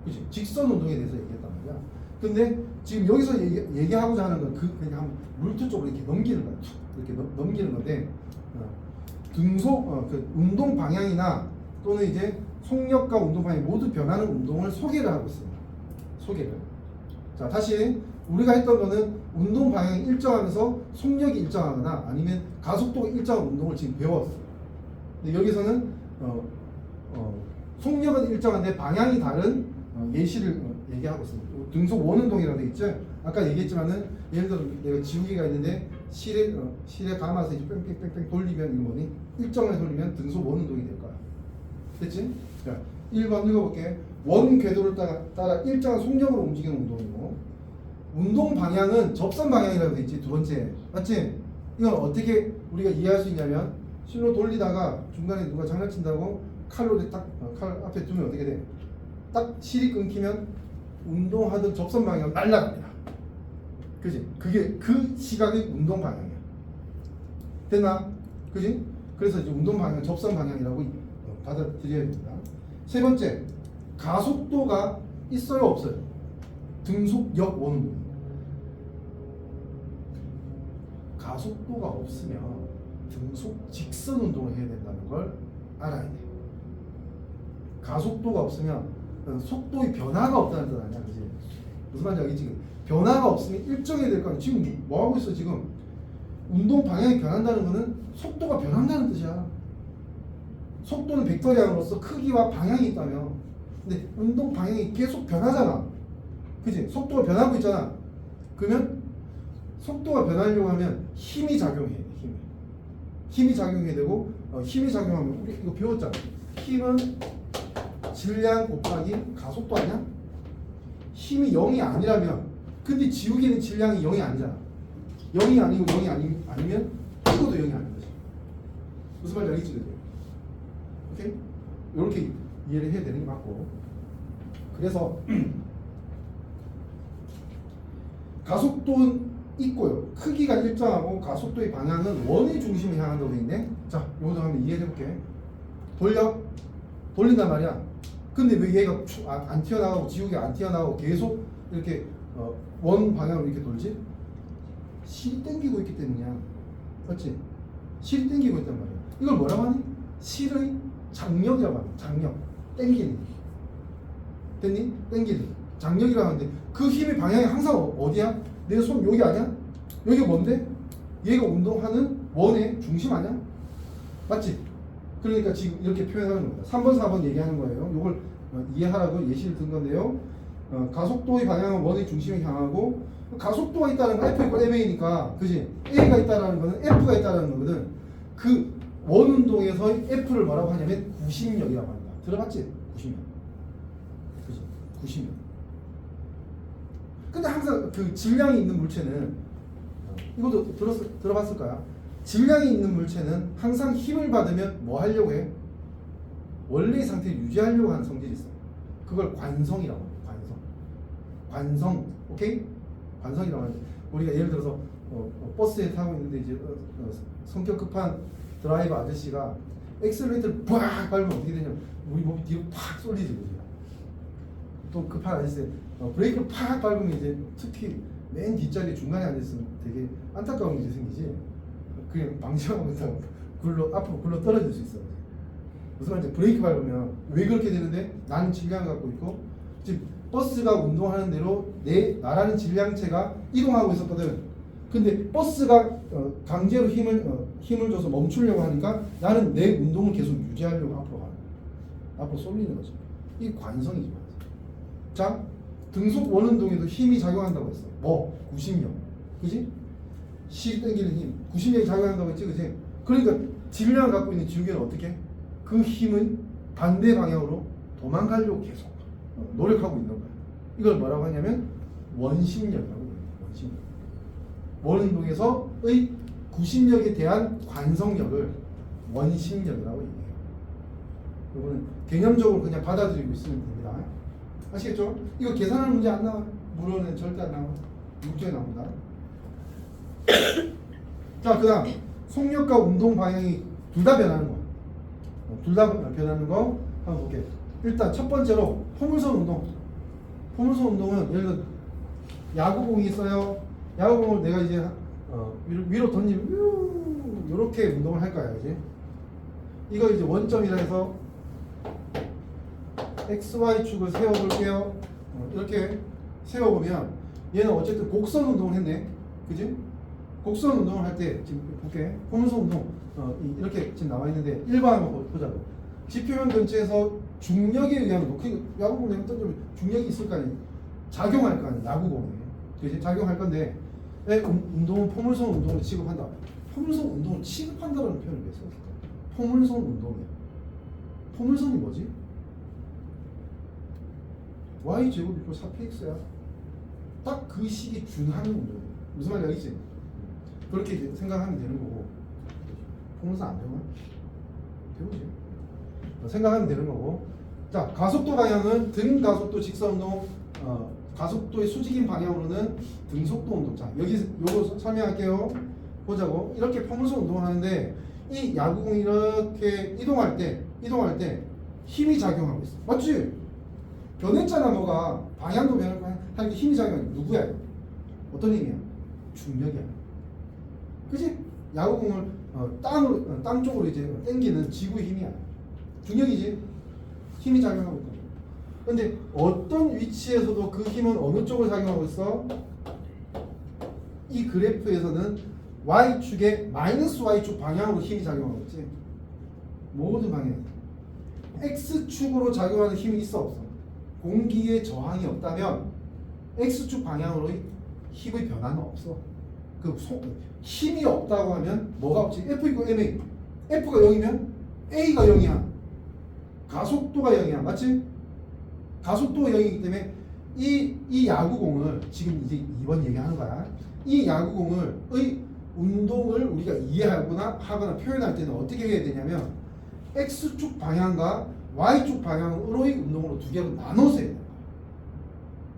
그치? 직선 운동에 대해서 얘기했단 말이야. 근데 지금 여기서 얘기하고자 하는 건 그냥 물투 쪽으로 이렇게 넘기는 거야. 이렇게 넘기는 건데, 등속 그 운동 방향이나 또는 이제 속력과 운동 방향이 모두 변하는 운동을 소개를 하고 있습니다. 소개를. 자, 다시 우리가 했던 거는 운동 방향이 일정하면서 속력이 일정하거나 아니면 가속도가 일정한 운동을 지금 배웠어요. 근데 여기서는 속력은 일정한데 방향이 다른 예시를 얘기하고 있습니다. 등속 원운동이라고 돼 있죠. 아까 얘기했지만은 예를 들어 내가 지우개가 있는데 실에 감아서 이제 뺑뺑뺑뺑 돌리면 이거 뭐니? 일정하게 돌리면 등속 원운동이 될 거야. 됐지? 자, 1번 읽어볼게. 원 궤도를 따라 일정한 속력으로 움직이는 운동이고, 운동 방향은 접선 방향이라고 돼 있지. 두 번째, 맞지? 이건 어떻게 우리가 이해할 수 있냐면, 실로 돌리다가 중간에 누가 장난친다고 칼로 칼 앞에 두면 어떻게 돼? 딱 실이 끊기면 운동하던 접선 방향은 날라갑니다. 그지? 그게 그 시각의 운동 방향이야. 됐나? 그지? 그래서 이제 운동 방향, 접선 방향이라고 받아들여야 됩니다. 세 번째, 가속도가 있어요, 없어요? 등속역 원운동. 가속도가 없으면 등속 직선 운동을 해야 된다는 걸 알아야 돼. 가속도가 없으면 속도의 변화가 없다는 뜻 아니야, 그지? 무슨 말인지 알겠지? 변화가 없으면 일정해야 될 거 아니야. 지금 뭐 하고 있어? 지금 운동 방향이 변한다는 거는 속도가 변한다는 뜻이야. 속도는 벡터량으로서 크기와 방향이 있다며. 근데 운동 방향이 계속 변하잖아. 그치? 속도가 변하고 있잖아. 그러면 속도가 변하려고 하면 힘이 작용해야 돼. 힘이 작용해야 되고, 힘이 작용하면 우리 이거 배웠잖아. 힘은 질량 곱하기 가속도 아니야? 힘이 0이 아니라면, 근데 지우개는 질량이 0이 아니잖아. 0이 아니고 0이 아니면 이것도 0이 아닌 거지. 무슨 말인지 알겠지? 그죠? 오케이? 이렇게 이해를 해야 되는 게 맞고. 그래서 가속도는 있고요. 크기가 일정하고 가속도의 방향은 원의 중심을 향한다고 돼 있네. 자, 이것도 한번 이해해 볼게. 돌린단 말이야. 근데 왜 얘가 안 튀어나가고 지우개 안 튀어나가고 계속 이렇게 원 방향으로 이렇게 돌지? 실이 당기고 있기 때문이야. 맞지? 실이 당기고 있단 말이야. 이걸 뭐라고 하니? 실의 장력이라고 하는. 장력. 당기는. 됐니? 당기는. 장력이라고 하는데 그 힘의 방향이 항상 어디야? 내 손 여기 아니야? 여기 뭔데? 얘가 운동하는 원의 중심 아니야? 맞지? 그러니까 지금 이렇게 표현하는 겁니다. 3번, 4번 얘기하는 거예요. 이걸 이해하라고 예시를 든 건데요. 가속도의 방향은 원의 중심을 향하고, 가속도가 있다는 건 F 이퀄 ma니까, 그지? A가 있다는 거는 F가 있다는 거거든. 그 원운동에서의 F를 뭐라고 하냐면 구심력이라고 합니다. 들어봤지? 구심력. 그지? 구심력. 근데 항상 그 질량이 있는 물체는, 이것도 들어봤을 거야. 질량이 있는 물체는 항상 힘을 받으면 뭐 하려고 해? 원래의 상태를 유지하려고 하는 성질이 있어. 그걸 관성이라고 합니다. 관성. 오케이? 관성이라고 하는데, 우리가 예를 들어서 버스에 타고 있는데 이제 성격 급한 드라이버 아저씨가 엑셀레이터를 팍 밟으면 어떻게 되냐면 우리 몸이 뒤로 팍 쏠리지. 그지? 또 급한 아저씨 브레이크를 팍 밟으면 이제 특히 맨 뒷자리 중간에 앉아있으면 되게 안타까운 일이 생기지. 그냥 방심하면서 앞으로 굴러 떨어질 수 있어. 무슨 말인지, 브레이크 밟으면 왜 그렇게 되는데 나는 질량을 갖고 있고 즉 버스가 운동하는 대로 나라는 질량체가 이동하고 있었거든. 근데 버스가 강제로 힘을 줘서 멈추려고 하니까 나는 내 운동을 계속 유지하려고 앞으로 가는 거야. 앞으로 쏠리는 거지. 이게 관성이지. 자, 등속 원운동에도 힘이 작용한다고 했어. 뭐? 구심력. 그지? 실 당기는 힘. 구심력이 작용한다고 했지. 그지? 그러니까 질량을 갖고 있는 지우개는 어떻게? 그 힘은 반대 방향으로 도망가려고 계속 노력하고 있는 거야. 이걸 뭐라고 하냐면 원심력이라고 해요. 원심력. 원운동에서의 구심력에 대한 관성력을 원심력이라고 얘기해요. 이거는 개념적으로 그냥 받아들이고 있으면 됩니다. 아시겠죠? 이거 계산하는 문제 안 나와요. 물어는 절대 안 나와요. 문제 나옵니다. 자, 그 다음 속력과 운동 방향이 둘 다 변하는 거. 둘 다 변하는 거 한번 볼게요. 일단 첫 번째로 포물선 운동. 포물선 운동은 예를 들어 야구공이 있어요. 야구공을 내가 이제 위로 던지면 이렇게 운동을 할 거야. 이제 이거 이제 원점이라 해서 XY축을 세워볼게요. 이렇게 세워보면 얘는 어쨌든 곡선 운동을 했네. 그지? 곡선 운동을 할 때 지금 볼게. 포물선 운동 이렇게 지금 나와 있는데 1번 한번 보자고. 지표면 근처에서 중력에 의한 야구공 내면 던지면 중력이 있을 거 아니에요. 작용할 거 아니에요. 야구공에. 그지? 작용할 건데 운동은 포물선 운동을 취급한다. 포물선 운동을 취급한다라는 표현을 왜 썼을까? 포물선 운동이야. 포물선이 뭐지? y제곱 이고 4px야. 딱 그 식이 준하는 운동이야. 무슨 말인지 알겠지? 그렇게 이제 생각하면 되는 거고. 포물선 안 배우나? 배우지. 생각하면 되는 거고. 자, 가속도 방향은 등 가속도 직선 운동, 가속도의 수직인 방향으로는 등속도 운동. 자, 여기 요거 설명할게요. 보자고. 이렇게 포물선 운동을 하는데 이 야구공이 이렇게 이동할 때 힘이 작용하고 있어. 맞지? 변했잖아. 너가 방향도 변했고 하니까 힘이 작용해. 누구야? 어떤 힘이야? 중력이야. 그지? 야구공을 땅 쪽으로 이제 당기는 지구의 힘이야. 중력이지. 힘이 작용하고 있다. 근데 어떤 위치에서도 그 힘은 어느 쪽으로 작용하고 있어? 이 그래프에서는 Y축의 마이너스 Y축 방향으로 힘이 작용하고 있지. 모든 방향에서. X축으로 작용하는 힘이 있어 없어? 공기의 저항이 없다면 X축 방향으로의 힘의 변화는 없어. 힘이 없다고 하면 뭐가 없지? F 있고 MA. F가 0이면 A가 0이야. 가속도가 0이야. 맞지? 가속도가 0이기 때문에 이 야구공을 지금 이제 이번 얘기하는 거야. 이 야구공의 운동을 우리가 이해하거나 표현할 때는 어떻게 해야 되냐면 X축 방향과 Y축 방향으로의 운동으로 두 개로 나눠서 해야 돼.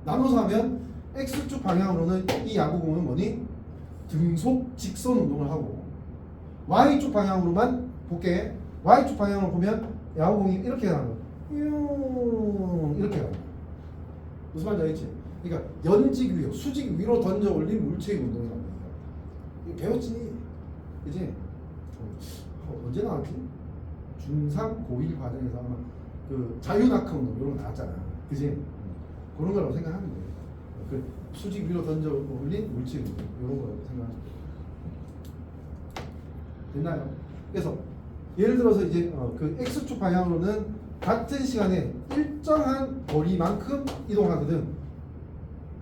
나눠서 하면 X축 방향으로는 이 야구공은 뭐니? 등속 직선 운동을 하고 Y축 방향으로만 볼게. Y축 방향으로 보면 야구공이 이렇게 가는 거야. 이렇게 가는 거야. 무슨 말인지 알겠지? 그러니까 연직 위로, 수직 위로 던져 올린 물체의 운동이라고 해요. 이거 배웠지? 그치? 언제 나왔지? 중3 고1 과정에서 아마 그 자유낙하 운동 이런 거 나왔잖아. 그치? 그런 거라고 생각하면 돼. 그 수직 위로 던져 올린 물체의 운동 이런 거라고 생각하면 돼. 됐나요? 그래서 예를 들어서 이제 그 X축 방향으로는 같은 시간에 일정한 거리만큼 이동하거든.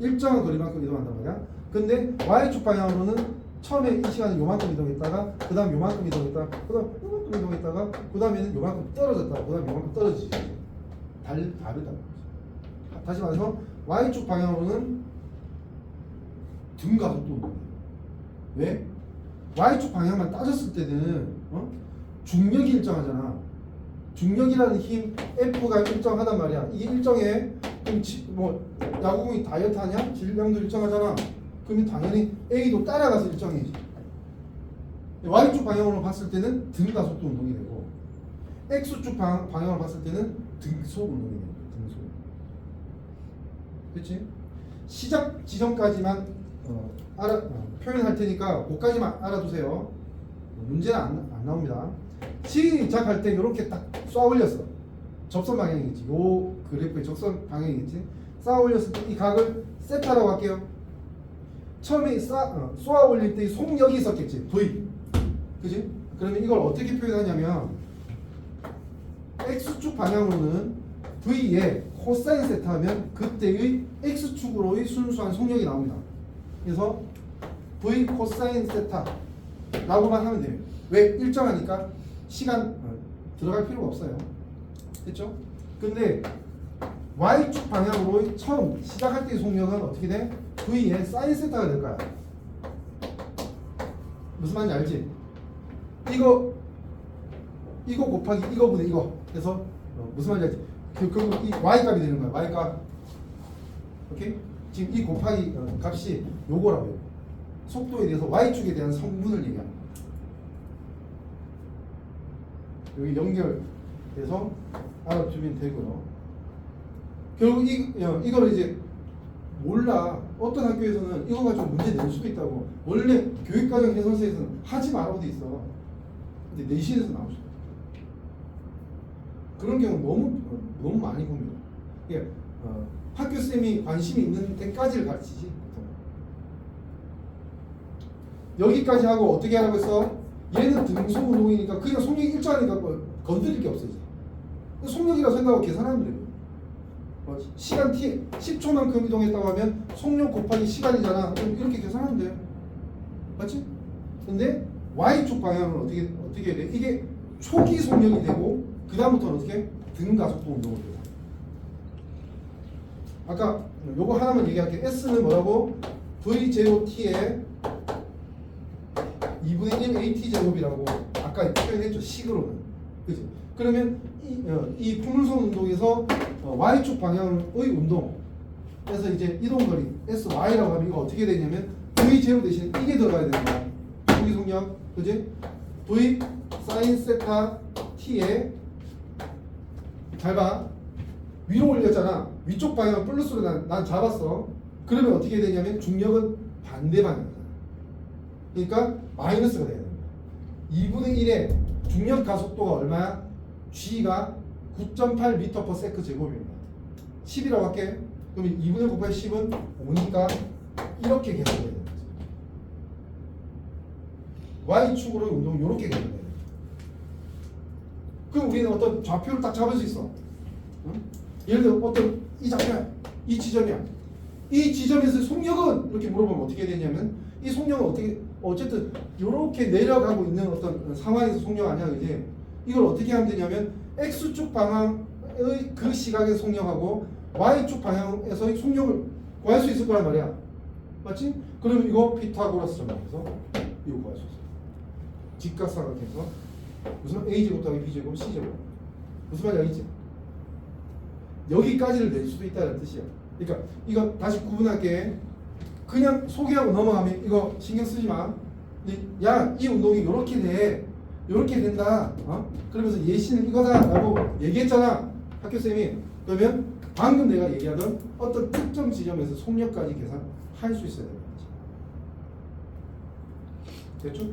일정한 거리만큼 이동한단 말이야. 근데 Y축 방향으로는 처음에 이 시간에 요만큼 이동했다가 그 다음 요만큼 이동했다가 그 다음 요만큼 이동했다가 그 다음에는 요만큼 떨어졌다가 그 다음 요만큼 떨어지지. 다르다. 다시 말해서 Y축 방향으로는 등가속도 운동이야. 왜? Y축 방향만 따졌을 때는 중력이 일정하잖아. 중력이라는 힘 F가 일정하단 말이야. 이게 일정해. 그럼 뭐 야구공이 다이어트 하냐? 질량도 일정하잖아. 그러면 당연히 A도 따라가서 일정해지. Y축 방향으로 봤을 때는 등가속도 운동이 되고 X축 방향으로 봤을 때는 등속 운동이 되고 등속. 그렇지? 시작 지점까지만 표현할 테니까 그까지만 알아두세요. 문제는 안 나옵니다. 시작할 때 이렇게 딱 쏴 올렸어. 접선 방향이지. 요 그래프의 적선 방향이겠지. 쌓아 올렸을 때 이 각을 세타라고 할게요. 처음에 쏘아 올릴 때 이 속력이 있었겠지. V. 그지? 그러면 이걸 어떻게 표현하냐면 X축 방향으로는 V에 코사인 세타 하면 그때의 X축으로의 순수한 속력이 나옵니다. 그래서 V 코사인 세타 라고만 하면 돼요. 왜? 일정하니까 시간 들어갈 필요가 없어요. 됐죠? 근데 Y축 방향으로 처음 시작할 때의 속력은 어떻게 돼? V에 사인 세타가 될 거야. 무슨 말인지 알지? 이거 곱하기 이거분의 이거 해서 무슨 말인지 알지? 결국 이 Y값이 되는 거야. Y값. 오케이? 지금 이 곱하기 값이 요거라고요. 속도에 대해서 Y축에 대한 성분을 얘기합니다. 여기 연결해서 알아두면 되고요. 결국 이거를 이제 몰라. 어떤 학교에서는 이거 가지고 문제 낼 수도 있다고. 원래 교육과정 해설서에서는 하지 말아도 있어. 근데 내신에서 나오죠. 그런 경우 너무 많이 봅니다. 그러니까 학교 쌤이 관심이 있는 데까지를 가르치지. 여기까지 하고 어떻게 하라고 했어? 얘는 등속 운동이니까 그냥 속력이 일정하니까 건드릴 게 없어 이제. 속력이라고 생각하고 계산하면 돼요. 시간 t 10초만큼 이동했다고 하면 속력 곱하기 시간이잖아. 그럼 이렇게 계산하면 돼요. 맞지? 근데 y축 방향은 어떻게 해야 돼? 이게 초기 속력이 되고 그 다음부터는 어떻게? 등가속도 운동을 돼요. 아까 요거 하나만 얘기할게. S는 뭐라고? V0T에 2분의 1 AT 제곱이라고 아까 표현했죠. 식으로는. 그죠? 그러면 이 포물선 운동에서 Y축 방향의 운동 그래서 이제 이동거리 SY라고 하면 이거 어떻게 되냐면 V0 대신에 이게 들어가야 되는 거야. 초기 속력. 그지? V 사인 세타 T에 잘 봐. 위로 올렸잖아. 위쪽 방향은 플러스로 난 잡았어. 그러면 어떻게 되냐면 중력은 반대 방향이야. 그러니까 마이너스가 돼야 됩니다. 2분의 1의 중력 가속도가 얼마야? G가 9.8m/s 제곱입니다. 10이라고 할게. 그러면 2분의 9 곱하기 10은 5니까 이렇게 계산돼야 됩니다. Y축으로의 운동은 이렇게 계산돼야 됩니다. 그럼 우리는 어떤 좌표를 딱 잡을 수 있어. 응? 예를 들어 어떤 이 좌표야. 이 지점이야. 이 지점에서 속력은 이렇게 물어보면 어떻게 되냐면 이 속력은 어쨌든 이렇게 내려가고 있는 어떤 상황에서 속력 아니야, 그지? 이걸 어떻게 하면 되냐면 X축 방향의 그 시각의 속력하고 Y축 방향에서의 속력을 구할 수 있을 거란 말이야. 맞지? 그러면 이거 피타고라스 정리해서 이거 구할 수 있어. 직각삼각형에서 무슨 A제곱 더하기 B제곱 C제곱. 무슨 말인지 알겠지? 여기까지를 낼 수도 있다는 뜻이야. 그러니까 이거 다시 구분할게. 그냥 소개하고 넘어가면 이거 신경 쓰지 마. 야, 이 운동이 요렇게 돼. 요렇게 된다. 그러면서 예시는 이거다라고 얘기했잖아. 학교쌤이. 그러면 방금 내가 얘기하던 어떤 특정 지점에서 속력까지 계산할 수 있어야 되는 거지. 됐죠?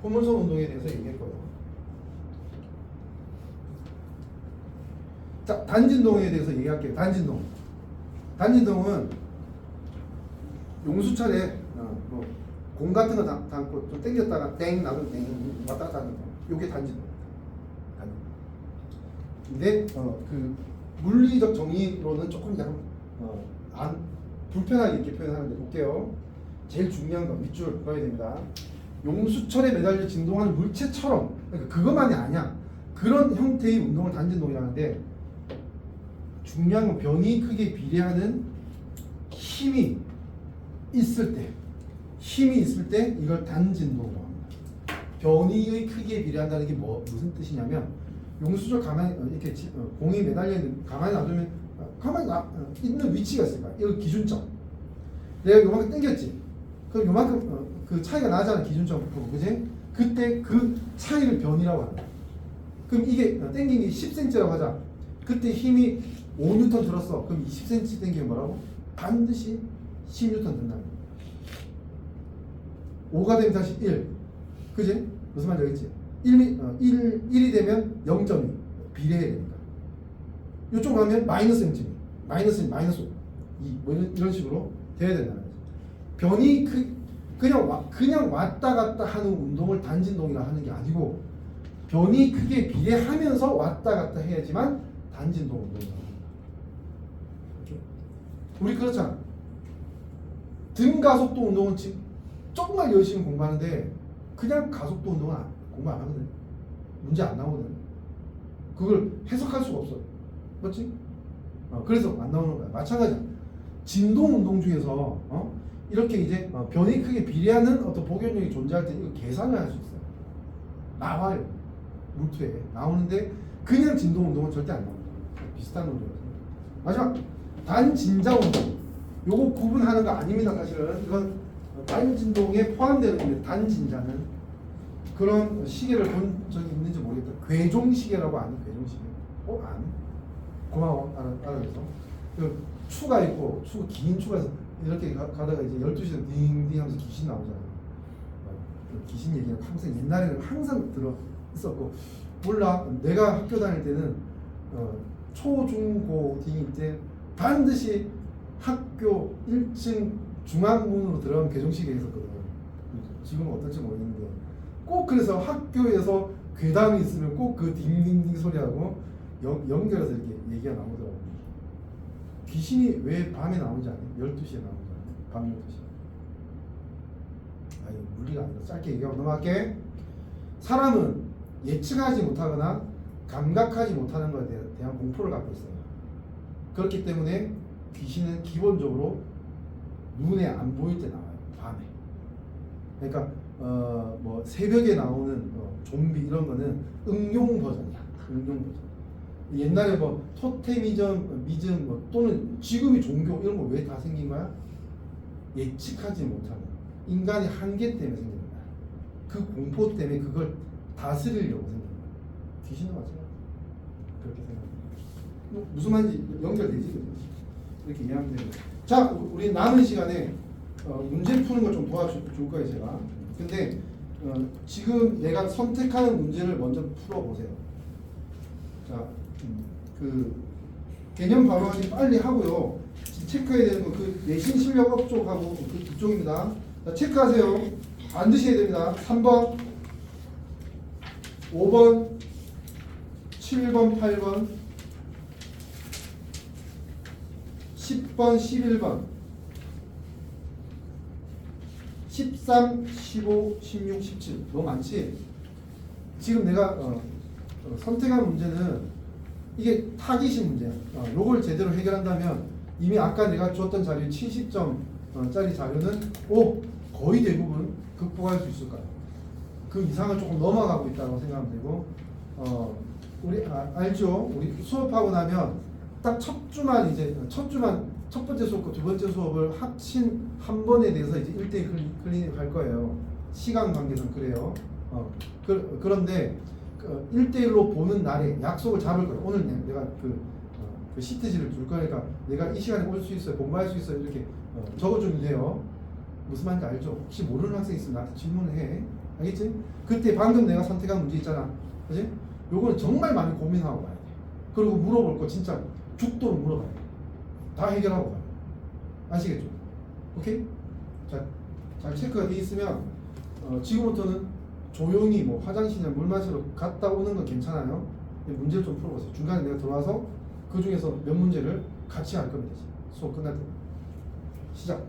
포물선 운동에 대해서 얘기했고요. 자, 단진동에 대해서 얘기할게요. 단진동은 용수철에 공 같은 거 담고 좀 당겼다가 땡 나도 땡 왔다 갔다 하는 거. 요게 단진동. 근데 그 물리적 정의로는 조금 약간 안 불편하게 이렇게 표현하는데 볼게요. 제일 중요한 건 밑줄 봐야 됩니다. 용수철에 매달려 진동하는 물체처럼, 그러니까 그것만이 아니야. 그런 형태의 운동을 단진동이라고 하는데 중요한 건 변이 크기에 비례하는 힘이 있을 때 이걸 단진동이라고 합니다. 변이의 크기에 비례한다는 게 무슨 뜻이냐면 용수철 가만히 이렇게 공이 매달려 있는 가만히 놔두면 가만히 있는 위치가 있을 거야. 이거 기준점. 내가 요만큼 당겼지. 그럼 요만큼 그 차이가 나잖아. 기준점 그지? 그때 그 차이를 변이라고 한다. 그럼 이게 당긴 게 10cm라고 하자. 그때 힘이 5N 들었어. 그럼 20cm 당기면 뭐라고? 반드시 10N 든다. 5가 되면 다시 1. 그지? 무슨 말인지 알겠지? 1이 되면 0.2. 비례해야 되니까. 이쪽 가면 마이너스 0.2, 마이너스 1, 마이너스 5, 2, 뭐 이런 식으로 돼야 된다는 거죠. 변이 그냥 왔다 갔다 하는 운동을 단진동이라 하는 게 아니고 변이 크게 비례하면서 왔다 갔다 해야지만 단진동 운동이라고 합니다. 우리 그렇잖아. 등가속도 운동은 지금 정말 열심히 공부하는데 그냥 가속도 운동은 공부 안 하거든. 문제 안 나오거든. 그걸 해석할 수가 없어. 맞지? 그래서 안 나오는 거야. 마찬가지야. 진동 운동 중에서 이렇게 이제 변이 크게 비례하는 어떤 복용력이 존재할 때 이거 계산을 할 수 있어요. 나와요. 루트에 나오는데 그냥 진동 운동은 절대 안 나옵니다. 비슷한 운동이라서. 마지막 단진자 운동. 요거 구분하는 거 아닙니다. 사실은 이건 단진동에 포함되는 겁니다. 단진자는 그런 시계를 본 적이 있는지 모르겠다. 괴종시계라고 아니? 괴종시계. 아니? 고마워. 알아줘서. 그 추가 있고 긴 추가에서 이렇게 가다가 이제 12시에 딩딩 하면서 귀신 나오잖아요. 그 귀신 얘기가 항상 옛날에는 항상 들어 있었고 몰라. 내가 학교 다닐 때는 초, 중, 고, 딩일 때 반드시 학교 1층 중앙문으로 들어가면 괴종시계 있었거든. 지금은 어떨지 모르겠는데 꼭 그래서 학교에서 괴담이 있으면 꼭 그 딩딩딩 소리하고 연결해서 이렇게 얘기가 나오더라고. 귀신이 왜 밤에 나오는지 아니? 12시에 나오는지 아니? 밤 12시. 아니 물리가 아니라 짧게 얘기하고 넘어갈게. 사람은 예측하지 못하거나 감각하지 못하는 것에 대한 공포를 갖고 있어요. 그렇기 때문에 귀신은 기본적으로 눈에 안 보일 때 나와요. 밤에. 그러니까 뭐 새벽에 나오는 좀비 이런 거는 응용 버전이야. 응용 버전. 옛날에 뭐 토테미즘, 미즘 또는 지금의 종교 이런 거 왜 다 생긴 거야? 예측하지 못하는 인간의 한계 때문에 생긴 거야. 그 공포 때문에 그걸 다스리려고 생긴 거야. 귀신도 마찬가지야. 그렇게 생각합니다. 무슨 말인지 연결되지? 이렇게 이해하면 되고. 자, 우리 남은 시간에 문제 푸는 걸 좀 도와줄 거예요, 제가. 근데 지금 내가 선택하는 문제를 먼저 풀어보세요. 자, 그 개념 바로 하기 빨리 하고요. 체크해야 되는 거 그 내신 실력 업쪽하고 그쪽입니다. 자, 체크하세요. 반드시 해야 됩니다. 3번, 5번, 7번, 8번, 10번, 11번, 13, 15, 16, 17 너무 많지? 지금 내가 선택한 문제는 이게 타깃인 문제야. 요걸 제대로 해결한다면 이미 아까 내가 줬던 자료 70점짜리 자료는 거의 대부분 극복할 수 있을 거야. 그 이상을 조금 넘어가고 있다고 생각하면 되고 우리 알죠? 우리 수업하고 나면 딱 첫 주만 첫 번째 수업과 두 번째 수업을 합친 한 번에 대해서 이제 1대1 클리닉 할 거예요. 시간 관계상 그래요. 그런데 1대1로 보는 날에 약속을 잡을 거예요. 오늘 내가 그 시트지를 줄 거니까 내가 이 시간에 올 수 있어요. 공부할 수 있어요. 이렇게 적어주면 돼요. 무슨 말인지 알죠? 혹시 모르는 학생 있으면 나한테 질문을 해. 알겠지? 그때 방금 내가 선택한 문제 있잖아. 그지? 요거는 정말 많이 고민하고 가야 돼. 그리고 물어볼 거 진짜 죽도록 물어봐야 돼. 다 해결하고 가요. 아시겠죠? 오케이? 자, 잘 체크가 돼 있으면 지금부터는 조용히 뭐 화장실이나 물 마시러 갔다 오는 건 괜찮아요. 문제를 좀 풀어보세요. 중간에 내가 들어와서 그 중에서 몇 문제를 같이 할 겁니다. 수업 끝날 때. 시작.